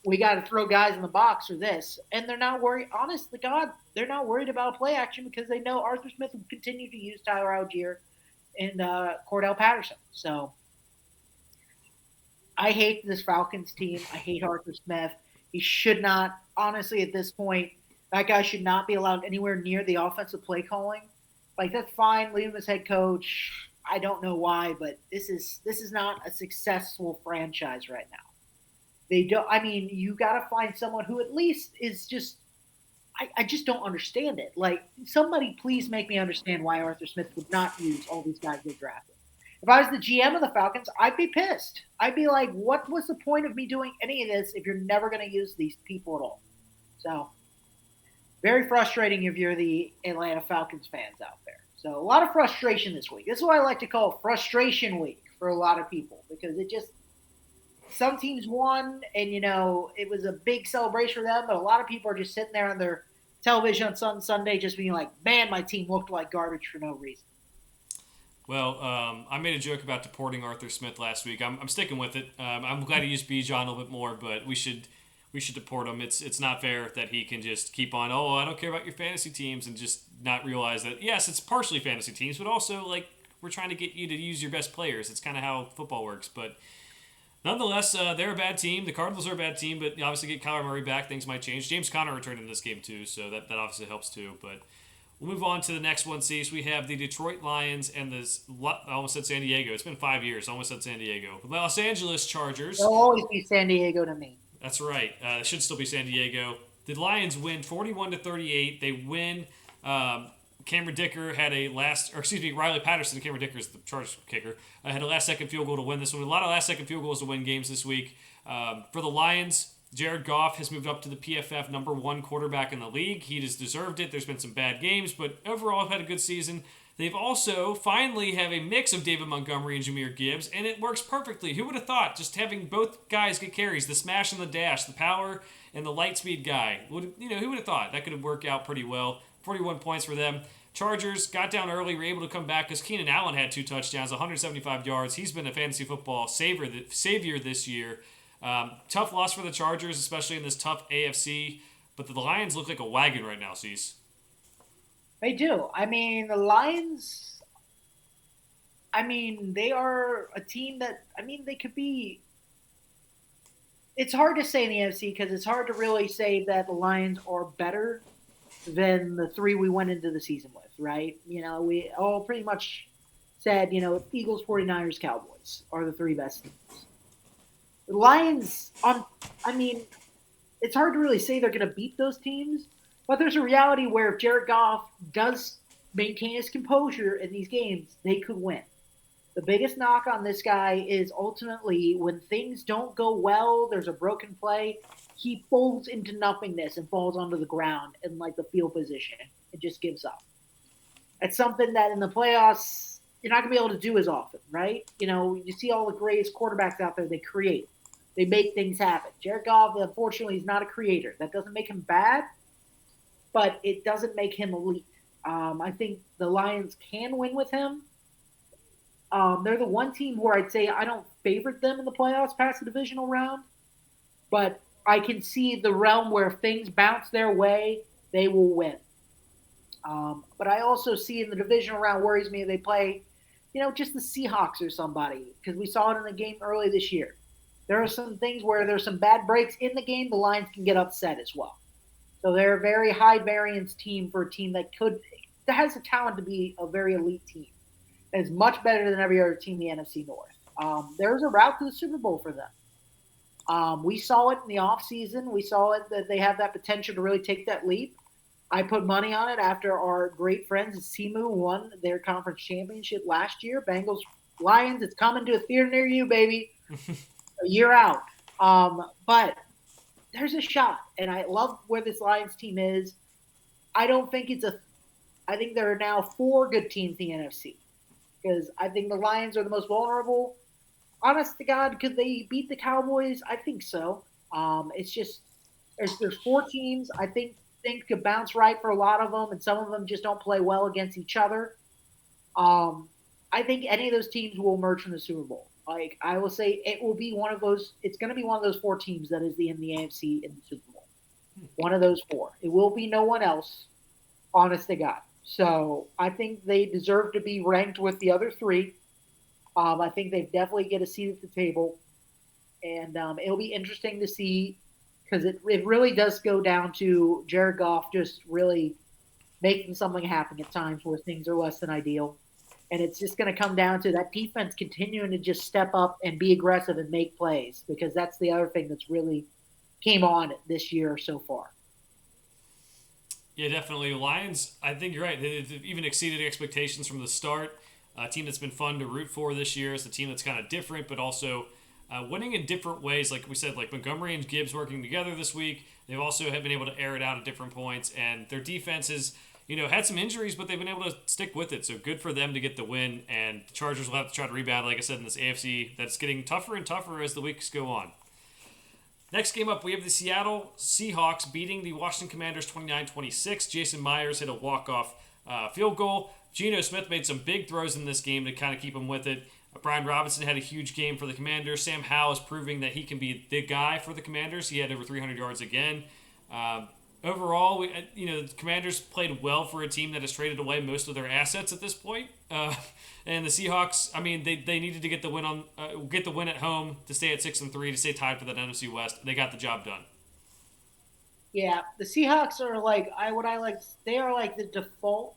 We got to throw guys in the box or this. And they're not worried. Honest to God, they're not worried about play action because they know Arthur Smith will continue to use Tyler Algier and Cordell Patterson. So I hate this Falcons team. I hate Arthur Smith. He should not, honestly, at this point, that guy should not be allowed anywhere near the offensive play calling. Like, that's fine. Leave him as head coach. I don't know why, but this is not a successful franchise right now. They don't. I mean, you got to find someone who at least is just. I just don't understand it. Like, somebody please make me understand why Arthur Smith would not use all these guys they drafted. If I was the GM of the Falcons, I'd be pissed. I'd be like, what was the point of me doing any of this if you're never going to use these people at all? So, very frustrating if you're the Atlanta Falcons fans out there. So, a lot of frustration this week. This is what I like to call frustration week for a lot of people because it just some teams won and it was a big celebration for them, but a lot of people are just sitting there on their television on Sunday just being like, man, my team looked like garbage for no reason. Well, I made a joke about deporting Arthur Smith last week. I'm sticking with it. I'm glad he used Bijan a little bit more, but we should deport him. It's not fair that he can just keep on. Oh, I don't care about your fantasy teams, and just not realize that yes, it's partially fantasy teams, but also like we're trying to get you to use your best players. It's kind of how football works, but. Nonetheless, they're a bad team. The Cardinals are a bad team, but obviously get Kyler Murray back, things might change. James Conner returned in this game too, so that obviously helps too. But we'll move on to the next one. See, so we have the Detroit Lions and I almost said San Diego. It's been 5 years. I almost said San Diego. Los Angeles Chargers. They'll always be San Diego to me. That's right. It should still be San Diego. The Lions win 41-38. They win. Cameron Dicker had Riley Patterson, Cameron Dicker is the Chargers kicker, had a last-second field goal to win this one. A lot of last-second field goals to win games this week. For the Lions, Jared Goff has moved up to the PFF number one quarterback in the league. He has deserved it. There's been some bad games, but overall had a good season. They've also finally have a mix of David Montgomery and Jahmyr Gibbs, and it works perfectly. Who would have thought? Just having both guys get carries, the smash and the dash, the power and the light speed guy. Who would have thought that could work out pretty well? 41 points for them. Chargers got down early, were able to come back because Keenan Allen had 2 touchdowns, 175 yards. He's been a fantasy football savior this year. Tough loss for the Chargers, especially in this tough AFC. But the Lions look like a wagon right now, Cease. They do. I mean, the Lions, they are a team that, they could be. It's hard to say in the NFC because it's hard to really say that the Lions are better than the 3 we went into the season with, right? We all pretty much said, Eagles, 49ers, Cowboys are the 3 best teams. The Lions, it's hard to really say they're going to beat those teams, but there's a reality where if Jared Goff does maintain his composure in these games, they could win. The biggest knock on this guy is ultimately when things don't go well, there's a broken play, he folds into nothingness and falls onto the ground in like the field position and just gives up. It's something that in the playoffs you're not gonna be able to do as often, right? You see all the greatest quarterbacks out there, they create. They make things happen. Jared Goff, unfortunately, is not a creator. That doesn't make him bad, but it doesn't make him elite. I think the Lions can win with him. They're the one team where I'd say I don't favorite them in the playoffs past the divisional round, but I can see the realm where if things bounce their way, they will win. But I also see in the divisional round worries me if they play, just the Seahawks or somebody, because we saw it in the game early this year. There are some things where there's some bad breaks in the game, the Lions can get upset as well. So they're a very high variance team for a team that has the talent to be a very elite team. It's much better than every other team in the NFC North. There's a route to the Super Bowl for them. We saw it in the offseason. We saw it that they have that potential to really take that leap. I put money on it after our great friends at Simu won their conference championship last year. Bengals Lions, it's coming to a theater near you, baby. A year out. But there's a shot, and I love where this Lions team is. I don't think it's a. I think there are now four good teams in the NFC because I think the Lions are the most vulnerable. Honest to God, could they beat the Cowboys? I think so. It's just there's four teams. I think things could bounce right for a lot of them, and some of them just don't play well against each other. Um, I think any of those teams will emerge from the Super Bowl. Like I will say, it will be one of those. It's going to be one of those four teams that is in the AFC in the Super Bowl. One of those four. It will be no one else. Honest to God. So I think they deserve to be ranked with the other three. I think they definitely get a seat at the table, and it'll be interesting to see because it really does go down to Jared Goff just really making something happen at times where things are less than ideal. And it's just going to come down to that defense continuing to just step up and be aggressive and make plays because that's the other thing that's really came on this year so far. Yeah, definitely. Lions, I think you're right. They've even exceeded expectations from the start. A team that's been fun to root for this year. It's a team that's kind of different, but also winning in different ways. Like we said, like Montgomery and Gibbs working together this week. They've also have been able to air it out at different points, and their defense has, had some injuries, but they've been able to stick with it. So good for them to get the win. And the Chargers will have to try to rebound, like I said, in this AFC that's getting tougher and tougher as the weeks go on. Next game up, we have the Seattle Seahawks beating the Washington Commanders 29-26. Jason Myers hit a walk-off field goal. Geno Smith made some big throws in this game to kind of keep him with it. Brian Robinson had a huge game for the Commanders. Sam Howell is proving that he can be the guy for the Commanders. He had over 300 yards again. Overall, the Commanders played well for a team that has traded away most of their assets at this point. And the Seahawks, I mean, they needed to get the win at home to stay at 6-3 to stay tied for that NFC West. They got the job done. Yeah, the Seahawks are they are like the default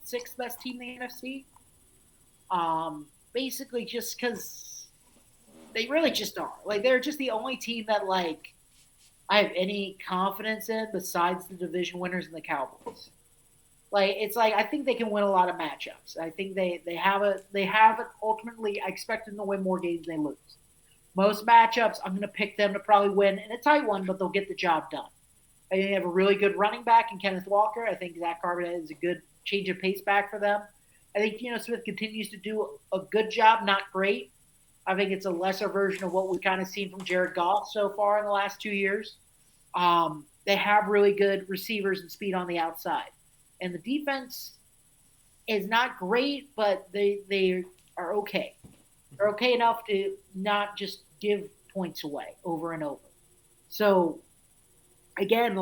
sixth best team in the NFC. Basically just because they really just are. Like they're just the only team that I have any confidence in besides the division winners and the Cowboys. Like it's like I think they can win a lot of matchups. I think they have it ultimately. I expect them to win more games than they lose. Most matchups, I'm going to pick them to probably win in a tight one, but they'll get the job done. I think they have a really good running back in Kenneth Walker. I think Zach Carpenter is a good change of pace back for them. I think Geno Smith continues to do a good job, not great. I think it's a lesser version of what we've kind of seen from Jared Goff so far in the last 2 years. They have really good receivers and speed on the outside. And the defense is not great, but they are okay. They're okay enough to not just give points away over and over. So, again,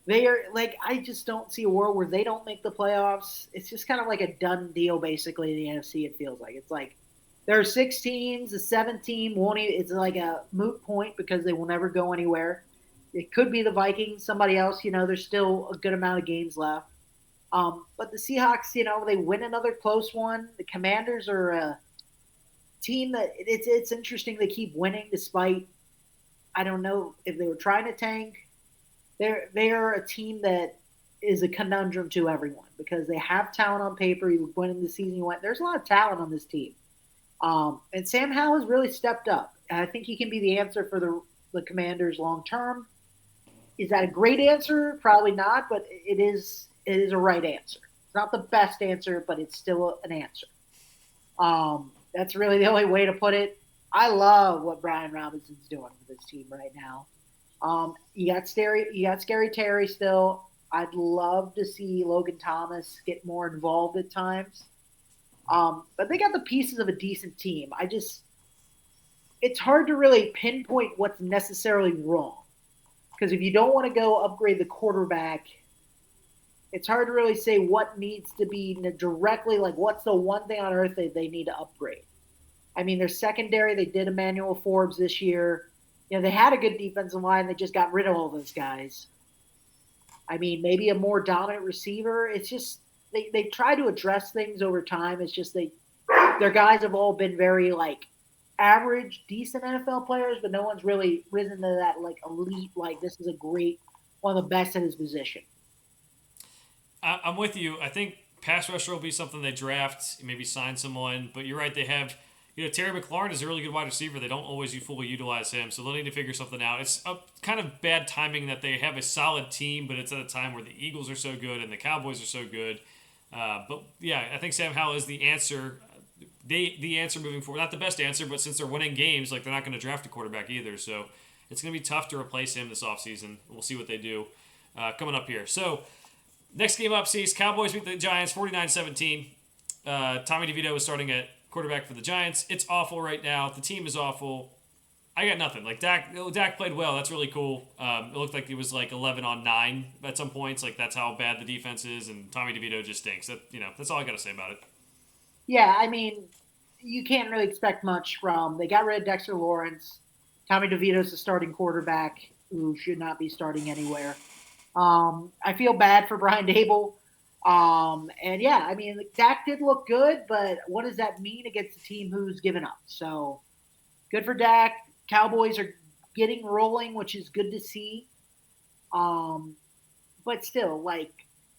they are I just don't see a world where they don't make the playoffs. It's just kind of like a done deal, basically, in the NFC. It feels like it's like there are 6 teams, the 7th team won't. It's like a moot point because they will never go anywhere. It could be the Vikings, somebody else. There's still a good amount of games left. But the Seahawks, they win another close one. The Commanders are a team that it's interesting. They keep winning despite. I don't know if they were trying to tank. They're a team that is a conundrum to everyone because they have talent on paper. You went in the season, you went. There's a lot of talent on this team, and Sam Howell has really stepped up. And I think he can be the answer for the Commanders long term. Is that a great answer? Probably not, but it is a right answer. It's not the best answer, but it's still an answer. That's really the only way to put it. I love what Brian Robinson's doing with this team right now. You got Scary Terry still. I'd love to see Logan Thomas get more involved at times. But they got the pieces of a decent team. It's hard to really pinpoint what's necessarily wrong. Because if you don't want to go upgrade the quarterback, it's hard to really say what needs to be directly, what's the one thing on earth they need to upgrade. I mean, their secondary, they did Emmanuel Forbes this year. They had a good defensive line. They just got rid of all those guys. I mean, maybe a more dominant receiver. It's just they try to address things over time. It's just their guys have all been very, average, decent NFL players, but no one's really risen to that like elite. Like this is a great one of the best at his position. I'm with you. I think pass rusher will be something they draft, maybe sign someone. But you're right. They have, Terry McLaurin is a really good wide receiver. They don't always fully utilize him, so they'll need to figure something out. It's a kind of bad timing that they have a solid team, but it's at a time where the Eagles are so good and the Cowboys are so good. But yeah, I think Sam Howell is the answer. The answer moving forward. Not the best answer, but since they're winning games, like they're not going to draft a quarterback either. So it's going to be tough to replace him this offseason. We'll see what they do coming up here. So next game up sees Cowboys beat the Giants 49-17. Tommy DeVito is starting at quarterback for the Giants. It's awful right now. The team is awful. I got nothing. Like Dak played well. That's really cool. It looked like it was like 11 on 9 at some points. Like that's how bad the defense is, and Tommy DeVito just stinks. That's all I got to say about it. Yeah, I mean, you can't really expect much from. They got rid of Dexter Lawrence. Tommy DeVito's the starting quarterback who should not be starting anywhere. I feel bad for Brian Dable. And yeah, I mean, Dak did look good, but what does that mean against a team who's given up? So good for Dak. Cowboys are getting rolling, which is good to see. Um, but still, like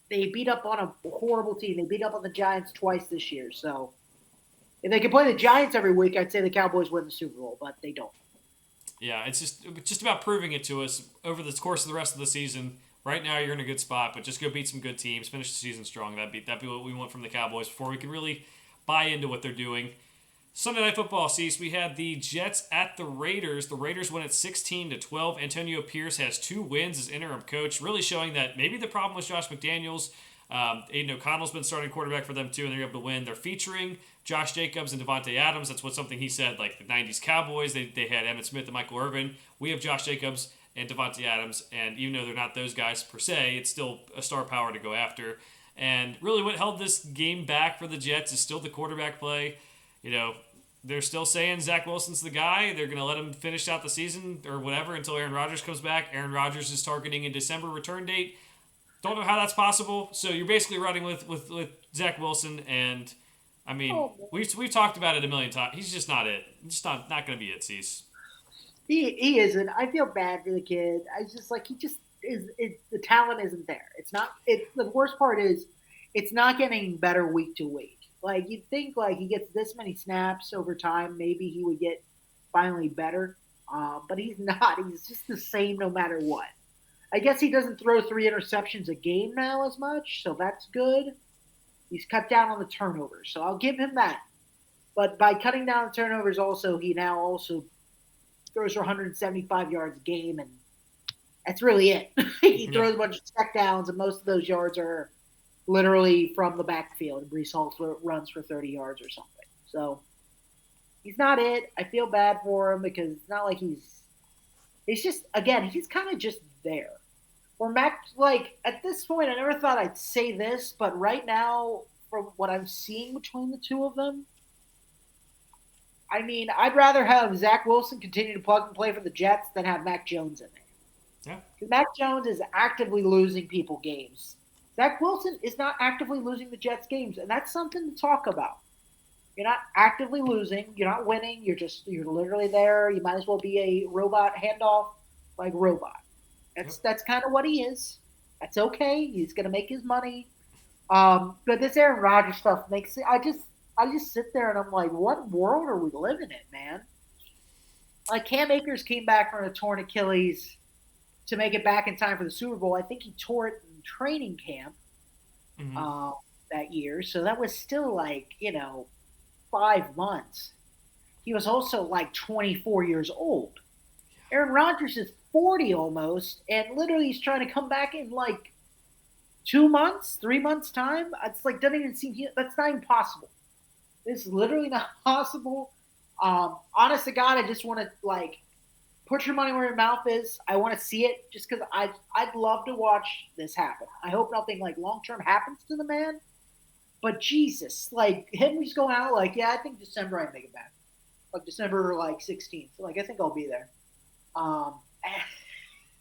they beat up on a horrible team. They beat up on the Giants twice this year. So if they could play the Giants every week, I'd say the Cowboys win the Super Bowl, but they don't. Yeah, it's just about proving it to us over the course of the rest of the season. Right now, you're in a good spot, but just go beat some good teams, finish the season strong. That'd be what we want from the Cowboys before we can really buy into what they're doing. Sunday Night Football, Cease, we had the Jets at the Raiders. The Raiders win at 16-12. Antonio Pierce has 2 wins as interim coach, really showing that maybe the problem was Josh McDaniels. Aiden O'Connell's been starting quarterback for them too, and they're able to win. They're featuring Josh Jacobs and Devontae Adams. That's something he said, like the 90s Cowboys. They had Emmitt Smith and Michael Irvin. We have Josh Jacobs and Devontae Adams, and even though they're not those guys per se, it's still a star power to go after. And really what held this game back for the Jets is still the quarterback play. They're still saying Zach Wilson's the guy. They're going to let him finish out the season or whatever until Aaron Rodgers comes back. Aaron Rodgers is targeting a December return date. Don't know how that's possible. So you're basically running with Zach Wilson, and I mean, we've talked about it a million times. He's just not it. Just not going to be it, Cease. He isn't. I feel bad for the kid. I just like he just is. The talent isn't there. It's not. The worst part is it's not getting better week to week. Like you'd think, like he gets this many snaps over time, maybe he would get finally better. But he's not. He's just the same no matter what. I guess he doesn't throw 3 interceptions a game now as much, so that's good. He's cut down on the turnovers, so I'll give him that. But by cutting down the turnovers, also he now also throws for 175 yards a game, and that's really it. He throws a bunch of check downs, and most of those yards are literally from the backfield. Brees Hall runs for 30 yards or something. So he's not it. I feel bad for him because it's not like he's just, again, he's kind of just there. Or Mac, like at this point, I never thought I'd say this, but right now, from what I'm seeing between the two of them, I mean, I'd rather have Zach Wilson continue to plug and play for the Jets than have Mac Jones in there. Yeah. Because Mac Jones is actively losing people games. Zach Wilson is not actively losing the Jets games, and that's something to talk about. You're not actively losing. You're not winning. You're literally there. You might as well be a robot handoff like robot. That's kind of what he is. That's okay. He's gonna make his money. But this Aaron Rodgers stuff makes it. I just sit there and I'm like, what world are we living in, man? Like Cam Akers came back from a torn Achilles to make it back in time for the Super Bowl. I think he tore it in training camp that year, so that was still like 5 months. He was also like 24 years old. Aaron Rodgers is 40 almost, and literally he's trying to come back in like 2 months, 3 months time. It's like doesn't even seem that's not even possible. This is literally not possible. Honest to God, I just want to like put your money where your mouth is. I want to see it just because I'd love to watch this happen. I hope nothing like long term happens to the man. But Jesus, like him just going out like, yeah, I think December I make it back. Like December like 16th. Like I think I'll be there. I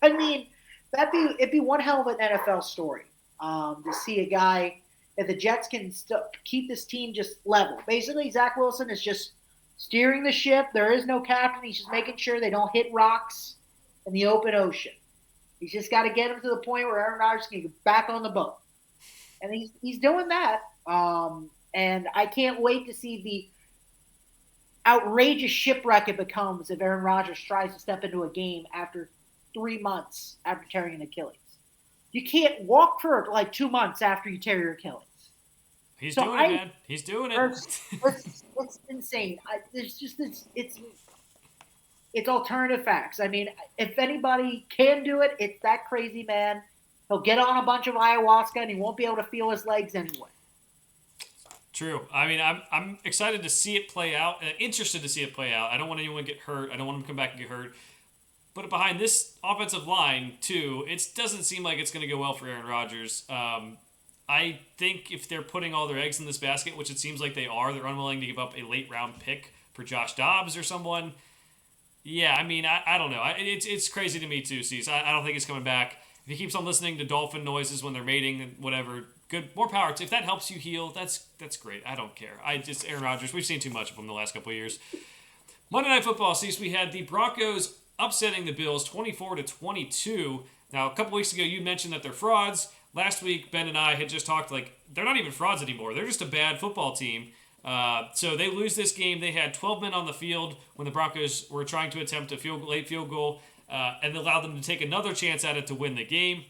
mean, it'd be one hell of an NFL story to see a guy if the Jets can keep this team just level. Basically, Zach Wilson is just steering the ship. There is no captain. He's just making sure they don't hit rocks in the open ocean. He's just got to get them to the point where Aaron Rodgers can get back on the boat, and he's doing that. And I can't wait to see the outrageous shipwreck it becomes if Aaron Rodgers tries to step into a game after 3 months after tearing an Achilles. You can't walk for like 2 months after you tear your Achilles. He's So doing it, man. He's doing it. it's insane. There's just it's alternative facts. I mean, if anybody can do it, it's that crazy man. He'll get on a bunch of ayahuasca and he won't be able to feel his legs anyway. True. I mean, I'm excited to see it play out. Interested to see it play out. I don't want anyone to get hurt. I don't want him to come back and get hurt. But behind this offensive line, too, it doesn't seem like it's going to go well for Aaron Rodgers. I think if they're putting all their eggs in this basket, which it seems like they are, they're unwilling to give up a late round pick for Josh Dobbs or someone. Yeah, I mean, I don't know. It's crazy to me, too, Cease. I don't think he's coming back. If he keeps on listening to dolphin noises when they're mating and whatever, good, more power. If that helps you heal, that's great. I don't care. Aaron Rodgers, we've seen too much of him the last couple of years. Monday Night Football, Cease, we had the Broncos upsetting the Bills 24-22. Now, a couple weeks ago, you mentioned that they're frauds. Last week, Ben and I had just talked like they're not even frauds anymore. They're just a bad football team. So they lose this game. They had 12 men on the field when the Broncos were trying to attempt a late field goal, and allowed them to take another chance at it to win the game.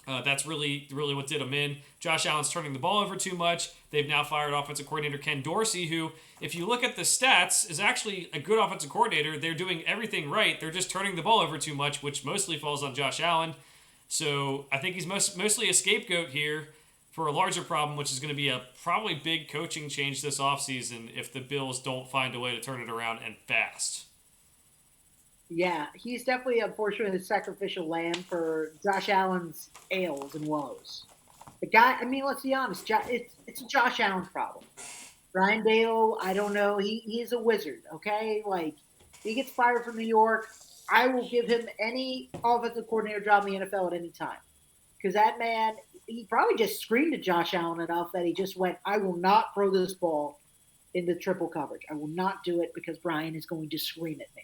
That's really what did them in. Josh Allen's turning the ball over too much. They've now fired offensive coordinator Ken Dorsey, who, if you look at the stats, is actually a good offensive coordinator. They're doing everything right. They're just turning the ball over too much, which mostly falls on Josh Allen. So I think he's mostly a scapegoat here for a larger problem, which is going to be a probably big coaching change this offseason if the Bills don't find a way to turn it around and fast. Yeah, he's definitely, unfortunately, the sacrificial lamb for Josh Allen's ails and woes. The guy, I mean, let's be honest, it's a Josh Allen problem. Brian Dale, I don't know, he is a wizard, okay? Like, he gets fired from New York. I will give him any offensive coordinator job in the NFL at any time. Because that man, he probably just screamed at Josh Allen enough that he just went, I will not throw this ball into triple coverage. I will not do it because Brian is going to scream at me.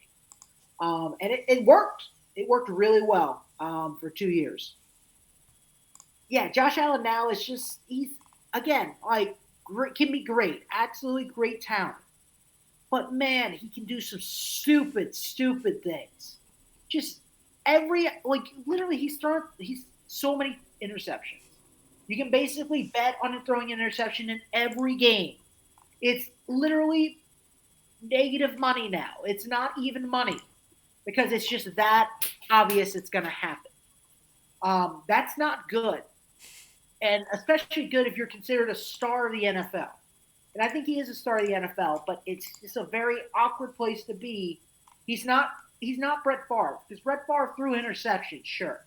And it worked. It worked really well for 2 years. Yeah, Josh Allen now is just, he's, again, like, can be great. Absolutely great talent. But, man, he can do some stupid things. Just literally, he's so many interceptions. You can basically bet on him throwing an interception in every game. It's literally negative money now. It's not even money because it's just that obvious it's going to happen. That's not good. And especially good if you're considered a star of the NFL. And I think he is a star of the NFL, but it's just a very awkward place to be. He's not Brett Favre, because Brett Favre threw interceptions, sure.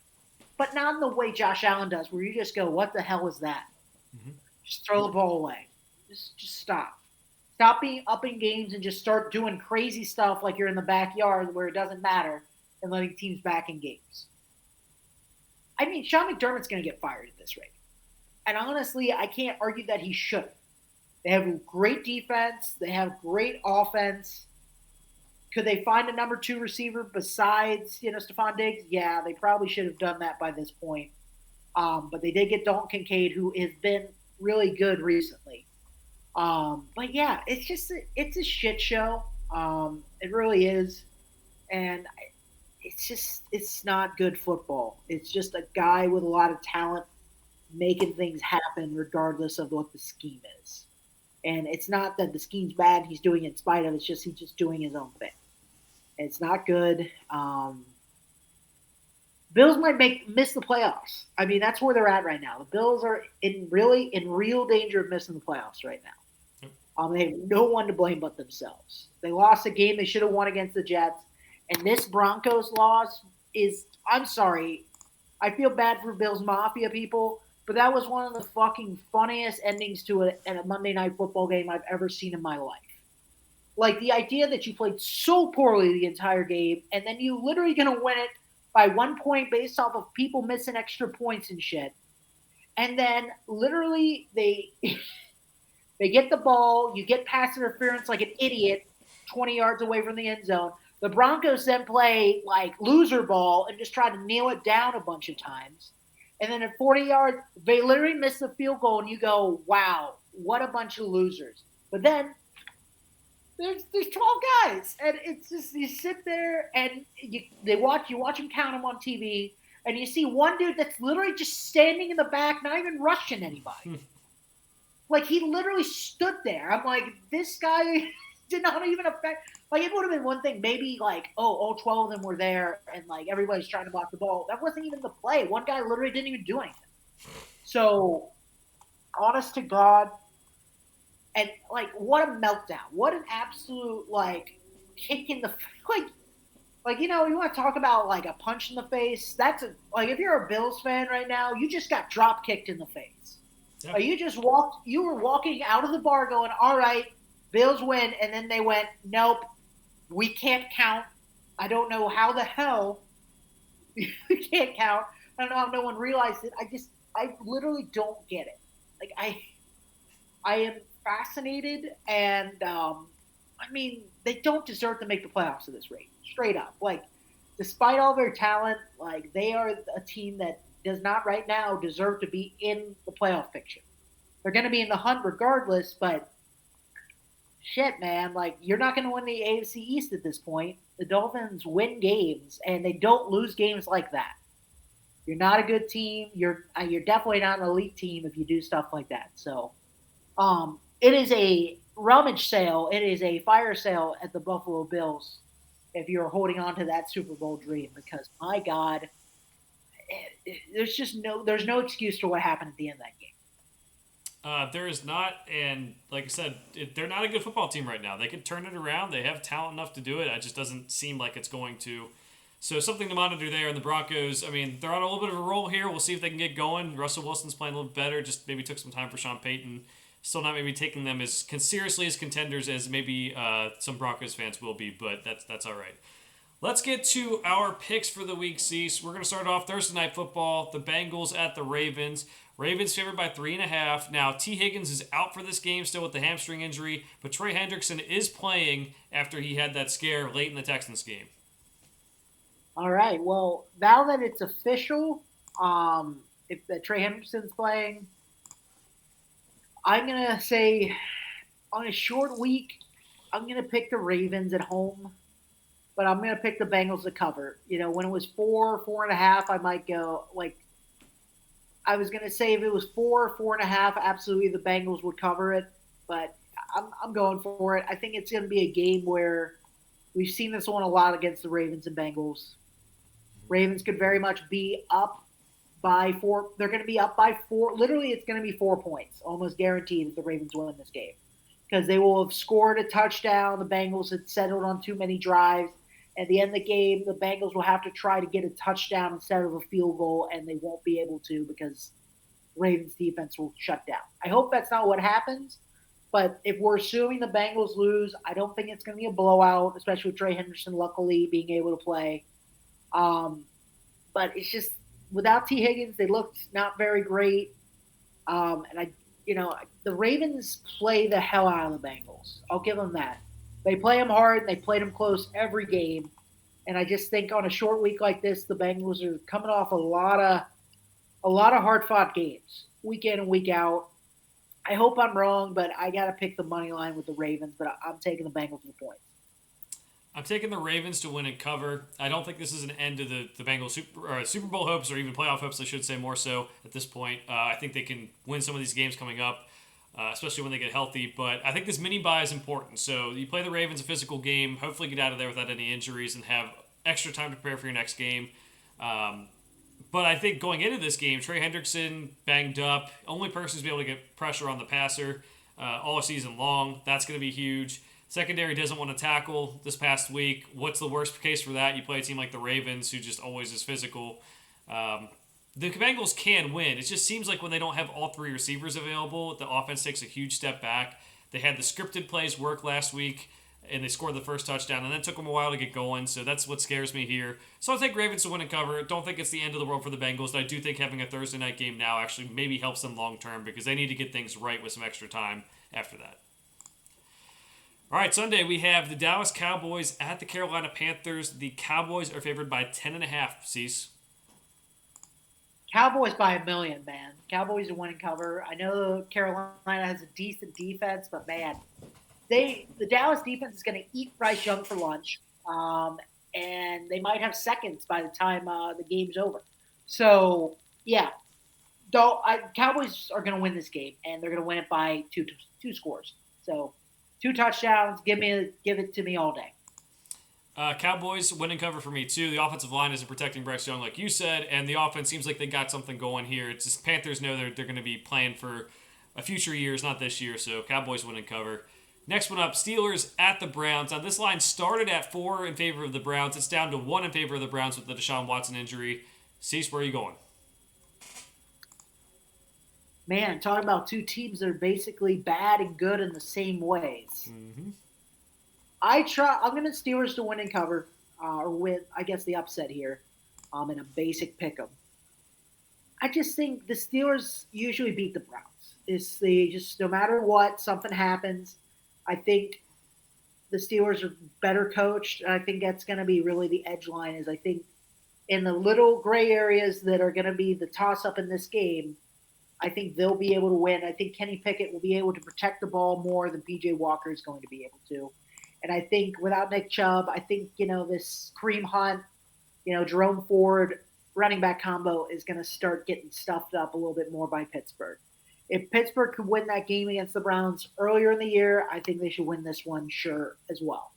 But not in the way Josh Allen does, where you just go, what the hell is that? Mm-hmm. Just throw the ball away. Just stop. Stop being up in games and just start doing crazy stuff like you're in the backyard where it doesn't matter and letting teams back in games. I mean, Sean McDermott's going to get fired at this rate. And honestly, I can't argue that he shouldn't. They have a great defense. They have great offense. Could they find a number 2 receiver besides, Stephon Diggs? Yeah, they probably should have done that by this point. But they did get Dalton Kincaid, who has been really good recently. But yeah, it's a shit show. It really is. And it's not good football. It's just a guy with a lot of talent making things happen regardless of what the scheme is. And it's not that the scheme's bad, he's doing it in spite of, it's just he's just doing his own thing. And it's not good. Bills might miss the playoffs. I mean, that's where they're at right now. The Bills are in real danger of missing the playoffs right now. They have no one to blame but themselves. They lost a game they should have won against the Jets. And this Broncos loss is, I'm sorry, I feel bad for Bills Mafia people, but that was one of the fucking funniest endings to a Monday Night Football game I've ever seen in my life. Like, the idea that you played so poorly the entire game, and then you literally going to win it by 1 point based off of people missing extra points and shit. And then literally they get the ball, you get pass interference like an idiot, 20 yards away from the end zone. The Broncos then play like loser ball and just try to kneel it down a bunch of times. And then at 40 yards, they literally miss the field goal, and you go, wow, what a bunch of losers. But then there's 12 guys, and it's just you sit there and you watch them count them on TV, and you see one dude that's literally just standing in the back, not even rushing anybody. Like he literally stood there. I'm like, this guy did not even affect. Like it would have been one thing, maybe like, oh, all 12 of them were there, and like everybody's trying to block the ball. That wasn't even the play. One guy literally didn't even do anything. So, honest to God, and like what a meltdown! What an absolute like kick in the like you know you want to talk about like a punch in the face. That's a like if you're a Bills fan right now, you just got drop kicked in the face. Yeah. Like you were walking out of the bar going, all right, Bills win, and then they went, nope, we can't count. I don't know how the hell we can't count. I don't know how no one realized it. I literally don't get it. Like I am fascinated, and I mean, they don't deserve to make the playoffs at this rate. Straight up, like, despite all their talent, like they are a team that does not right now deserve to be in the playoff picture. They're going to be in the hunt regardless, but shit, man, like you're not going to win the AFC East at this point. The Dolphins win games, and they don't lose games like that. You're not a good team. You're definitely not an elite team if you do stuff like that. So, it is a rummage sale. It is a fire sale at the Buffalo Bills if you're holding on to that Super Bowl dream because my God, there's no excuse for what happened at the end of that game. There is not, and like I said, they're not a good football team right now. They can turn it around. They have talent enough to do it. It just doesn't seem like it's going to. So something to monitor there. And the Broncos, I mean, they're on a little bit of a roll here. We'll see if they can get going. Russell Wilson's playing a little better. Just maybe took some time for Sean Payton. Still not maybe taking them as seriously as contenders as maybe some Broncos fans will be, but that's all right. Let's get to our picks for the week, Cease. We're going to start off Thursday Night Football. The Bengals at the Ravens. Ravens favored by 3.5. Now, T. Higgins is out for this game still with the hamstring injury, but Trey Hendrickson is playing after he had that scare late in the Texans game. All right. Well, now that it's official, if Trey Hendrickson's playing, I'm going to say on a short week, I'm going to pick the Ravens at home, but I'm going to pick the Bengals to cover. You know, when it was 4.5, I might go like I was going to say if it was 4.5, absolutely the Bengals would cover it, but I'm going for it. I think it's going to be a game where we've seen this one a lot against the Ravens and Bengals. Ravens could very much be up by 4. They're going to be up by 4. Literally, it's going to be 4 points. Almost guaranteed that the Ravens will win this game because they will have scored a touchdown. The Bengals had settled on too many drives. At the end of the game, the Bengals will have to try to get a touchdown instead of a field goal, and they won't be able to because Ravens defense will shut down. I hope that's not what happens, but if we're assuming the Bengals lose, I don't think it's going to be a blowout, especially with Trey Henderson luckily being able to play. But it's just without T. Higgins, they looked not very great. And the Ravens play the hell out of the Bengals. I'll give them that. They play them hard. And they played them close every game. And I just think on a short week like this, the Bengals are coming off a lot of hard-fought games, week in and week out. I hope I'm wrong, but I got to pick the money line with the Ravens. But I'm taking the Bengals for the points. I'm taking the Ravens to win and cover. I don't think this is an end to the Bengals Super Bowl hopes, or even playoff hopes, I should say more so at this point. I think they can win some of these games coming up, especially when they get healthy. But I think this mini bye is important. So you play the Ravens a physical game, hopefully get out of there without any injuries and have extra time to prepare for your next game. But I think going into this game, Trey Hendrickson banged up. Only person who's been able to get pressure on the passer all season long. That's going to be huge. Secondary doesn't want to tackle this past week. What's the worst case for that? You play a team like the Ravens, who just always is physical. The Bengals can win. It just seems like when they don't have all three receivers available, the offense takes a huge step back. They had the scripted plays work last week, and they scored the first touchdown, and then it took them a while to get going, so that's what scares me here. So I'll take Ravens to win and cover. Don't think it's the end of the world for the Bengals. I do think having a Thursday night game now actually maybe helps them long term because they need to get things right with some extra time after that. All right, Sunday we have the Dallas Cowboys at the Carolina Panthers. The Cowboys are favored by 10.5. Cease. Cowboys by a million, man. Cowboys are winning cover. I know Carolina has a decent defense, but man, the Dallas defense is going to eat Bryce Young for lunch, and they might have seconds by the time the game's over. So yeah, Cowboys are going to win this game, and they're going to win it by two scores. So 2 touchdowns. Give it to me all day. Cowboys winning cover for me too. The offensive line isn't protecting Bryce Young like you said, and the offense seems like they got something going here. It's just Panthers know they're going to be playing for a future years, not this year. So Cowboys winning cover. Next one up, Steelers at the Browns. Now this line started at 4 in favor of the Browns. It's down to 1 in favor of the Browns with the Deshaun Watson injury. Cease, where are you going? Man, talking about two teams that are basically bad and good in the same ways. Mm-hmm. I'm going to Steelers to win and cover, or win. I guess the upset here, in a basic pick'em. I just think the Steelers usually beat the Browns. It's the just no matter what, something happens. I think the Steelers are better coached. And I think that's going to be really the edge line. Is I think in the little gray areas that are going to be the toss up in this game, I think they'll be able to win. I think Kenny Pickett will be able to protect the ball more than PJ Walker is going to be able to. And I think without Nick Chubb, I think, this Kareem Hunt, Jerome Ford running back combo is going to start getting stuffed up a little bit more by Pittsburgh. If Pittsburgh could win that game against the Browns earlier in the year, I think they should win this one, sure, as well.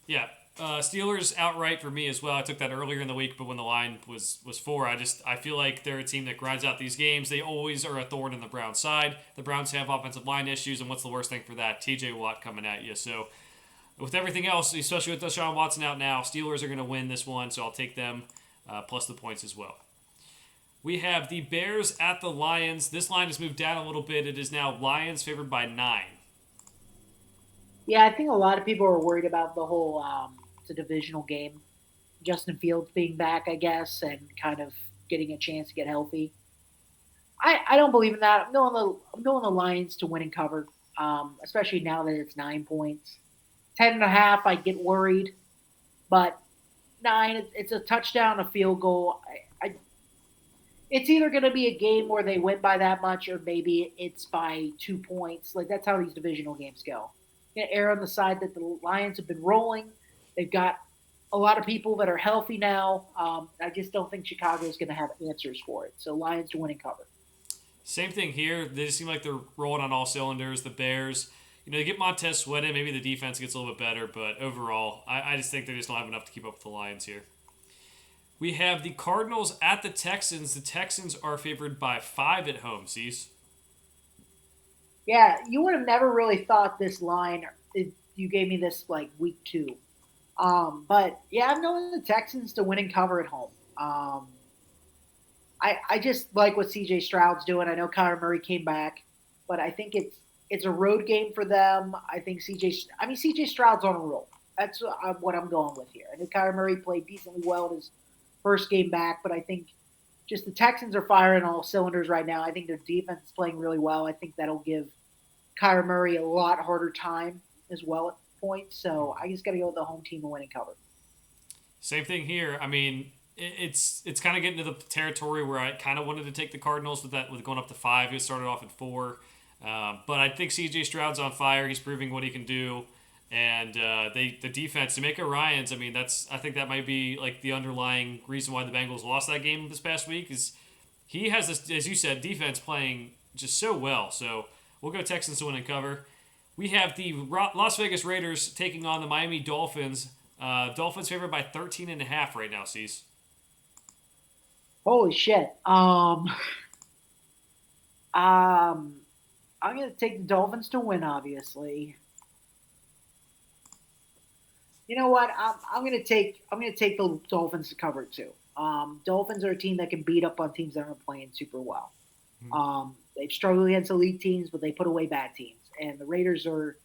Yeah, Steelers outright for me as well. I took that earlier in the week, but when the line was 4, I feel like they're a team that grinds out these games. They always are a thorn in the Browns' side. The Browns have offensive line issues, and what's the worst thing for that? T.J. Watt coming at you. So with everything else, especially with Deshaun Watson out now, Steelers are going to win this one, so I'll take them plus the points as well. We have the Bears at the Lions. This line has moved down a little bit. It is now Lions favored by 9. Yeah, I think a lot of people are worried about the whole it's a divisional game. Justin Fields being back, I guess, and kind of getting a chance to get healthy. I don't believe in that. I'm going the Lions to win and cover, especially now that it's 9 points. 10.5, I get worried, but 9, it's a touchdown, a field goal. It's either going to be a game where they win by that much, or maybe it's by 2 points. Like that's how these divisional games go. Err on the side that the Lions have been rolling. They've got a lot of people that are healthy now. I just don't think Chicago is going to have answers for it. So Lions to win and cover. Same thing here. They just seem like they're rolling on all cylinders. The Bears, they get Montez Sweat in. Maybe the defense gets a little bit better, but overall, I just think they just don't have enough to keep up with the Lions here. We have the Cardinals at the Texans. The Texans are favored by 5 at home, Cease. Yeah, you would have never really thought this line. You gave me this like week 2. But yeah, I'm going the Texans to win and cover at home. I just like what CJ Stroud's doing. I know Kyler Murray came back, but I think it's a road game for them. I think CJ Stroud's on a roll. That's what I'm going with here. I know Kyler Murray played decently well in his first game back, but I think just the Texans are firing all cylinders right now. I think their defense is playing really well. I think that'll give Kyler Murray a lot harder time as well at points. So I just got to go with the home team to win and cover. Same thing here. I mean, it's kind of getting to the territory where I kind of wanted to take the Cardinals with going up to 5. It started off at 4, but I think C.J. Stroud's on fire. He's proving what he can do, and the defense, D'Amico Ryans. I mean, I think that might be like the underlying reason why the Bengals lost that game this past week is he has this, as you said, defense playing just so well. So we'll go Texans to win and cover. We have the Las Vegas Raiders taking on the Miami Dolphins. Dolphins favored by 13.5 right now, Cease. Holy shit. I'm going to take the Dolphins to win, obviously. You know what? I'm going to take the Dolphins to cover too. Dolphins are a team that can beat up on teams that aren't playing super well. They've struggled against elite teams, but they put away bad teams. And the Raiders are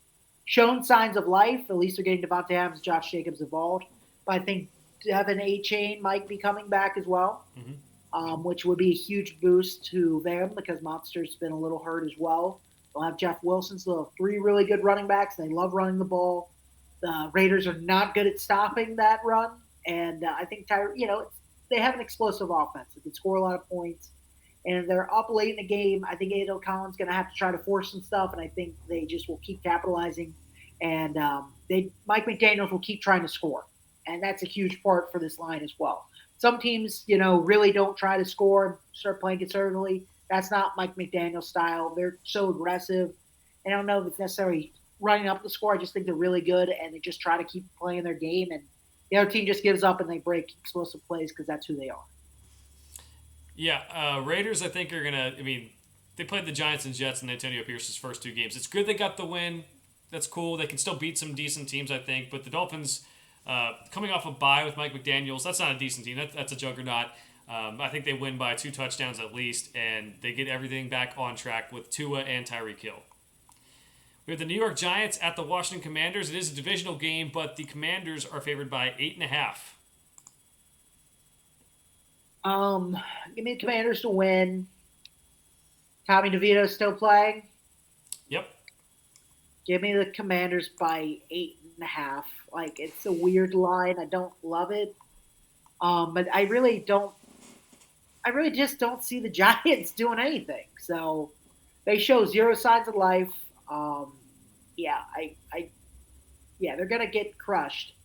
shown signs of life. At least they're getting Devontae Adams, Josh Jacobs involved. But I think Devin A-Chain might be coming back as well, which would be a huge boost to them because Monster's been a little hurt as well. They'll have Jeff Wilson, so they'll have three really good running backs. They love running the ball. The Raiders are not good at stopping that run, and I think they have an explosive offense. They can score a lot of points, and they're up late in the game. I think Adel Collins going to have to try to force some stuff, and I think they just will keep capitalizing. And Mike McDaniels will keep trying to score, and that's a huge part for this line as well. Some teams, really don't try to score and start playing conservatively. That's not Mike McDaniel's style. They're so aggressive. I don't know if it's necessarily running up the score. I just think they're really good, and they just try to keep playing their game. And the other team just gives up and they break explosive plays because that's who they are. Yeah, Raiders, I think, are going to. I mean, they played the Giants and Jets in Antonio Pierce's first two games. It's good they got the win. That's cool. They can still beat some decent teams, I think. But the Dolphins, coming off a bye with Mike McDaniels, that's not a decent team. That's a juggernaut. I think they win by 2 touchdowns at least, and they get everything back on track with Tua and Tyreek Hill. We have the New York Giants at the Washington Commanders. It is a divisional game, but the Commanders are favored by 8.5. Give me the Commanders to win. Tommy DeVito still playing. Yep. Give me the Commanders by 8.5. Like, it's a weird line. I don't love it. But I really just don't see the Giants doing anything. So they show zero signs of life. Yeah, they're gonna get crushed.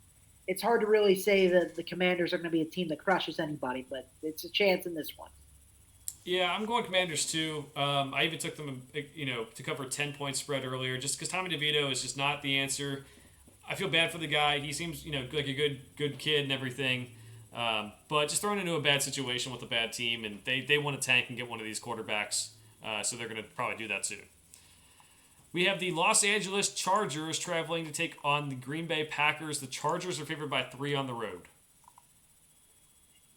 It's hard to really say that the Commanders are going to be a team that crushes anybody, but it's a chance in this one. Yeah, I'm going Commanders too. I even took them, to cover 10-point spread earlier, just because Tommy DeVito is just not the answer. I feel bad for the guy. He seems, like a good kid and everything, but just thrown into a bad situation with a bad team, and they want to tank and get one of these quarterbacks, so they're going to probably do that soon. We have the Los Angeles Chargers traveling to take on the Green Bay Packers. The Chargers are favored by 3 on the road.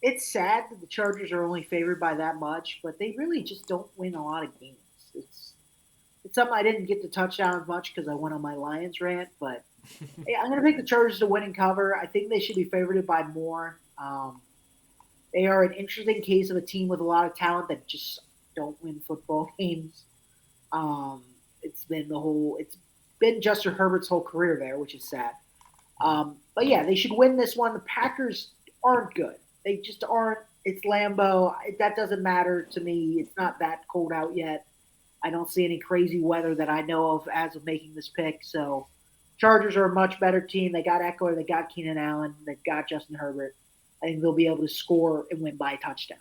It's sad that the Chargers are only favored by that much, but they really just don't win a lot of games. It's something I didn't get to touch on as much because I went on my Lions rant, but yeah, I'm going to pick the Chargers to win and cover. I think they should be favored by more. They are an interesting case of a team with a lot of talent that just don't win football games. It's been Justin Herbert's whole career there, which is sad. But yeah, they should win this one. The Packers aren't good. They just aren't. It's Lambeau. That doesn't matter to me. It's not that cold out yet. I don't see any crazy weather that I know of as of making this pick. So Chargers are a much better team. They got Eckler. They got Keenan Allen. They've got Justin Herbert. I think they'll be able to score and win by a touchdown.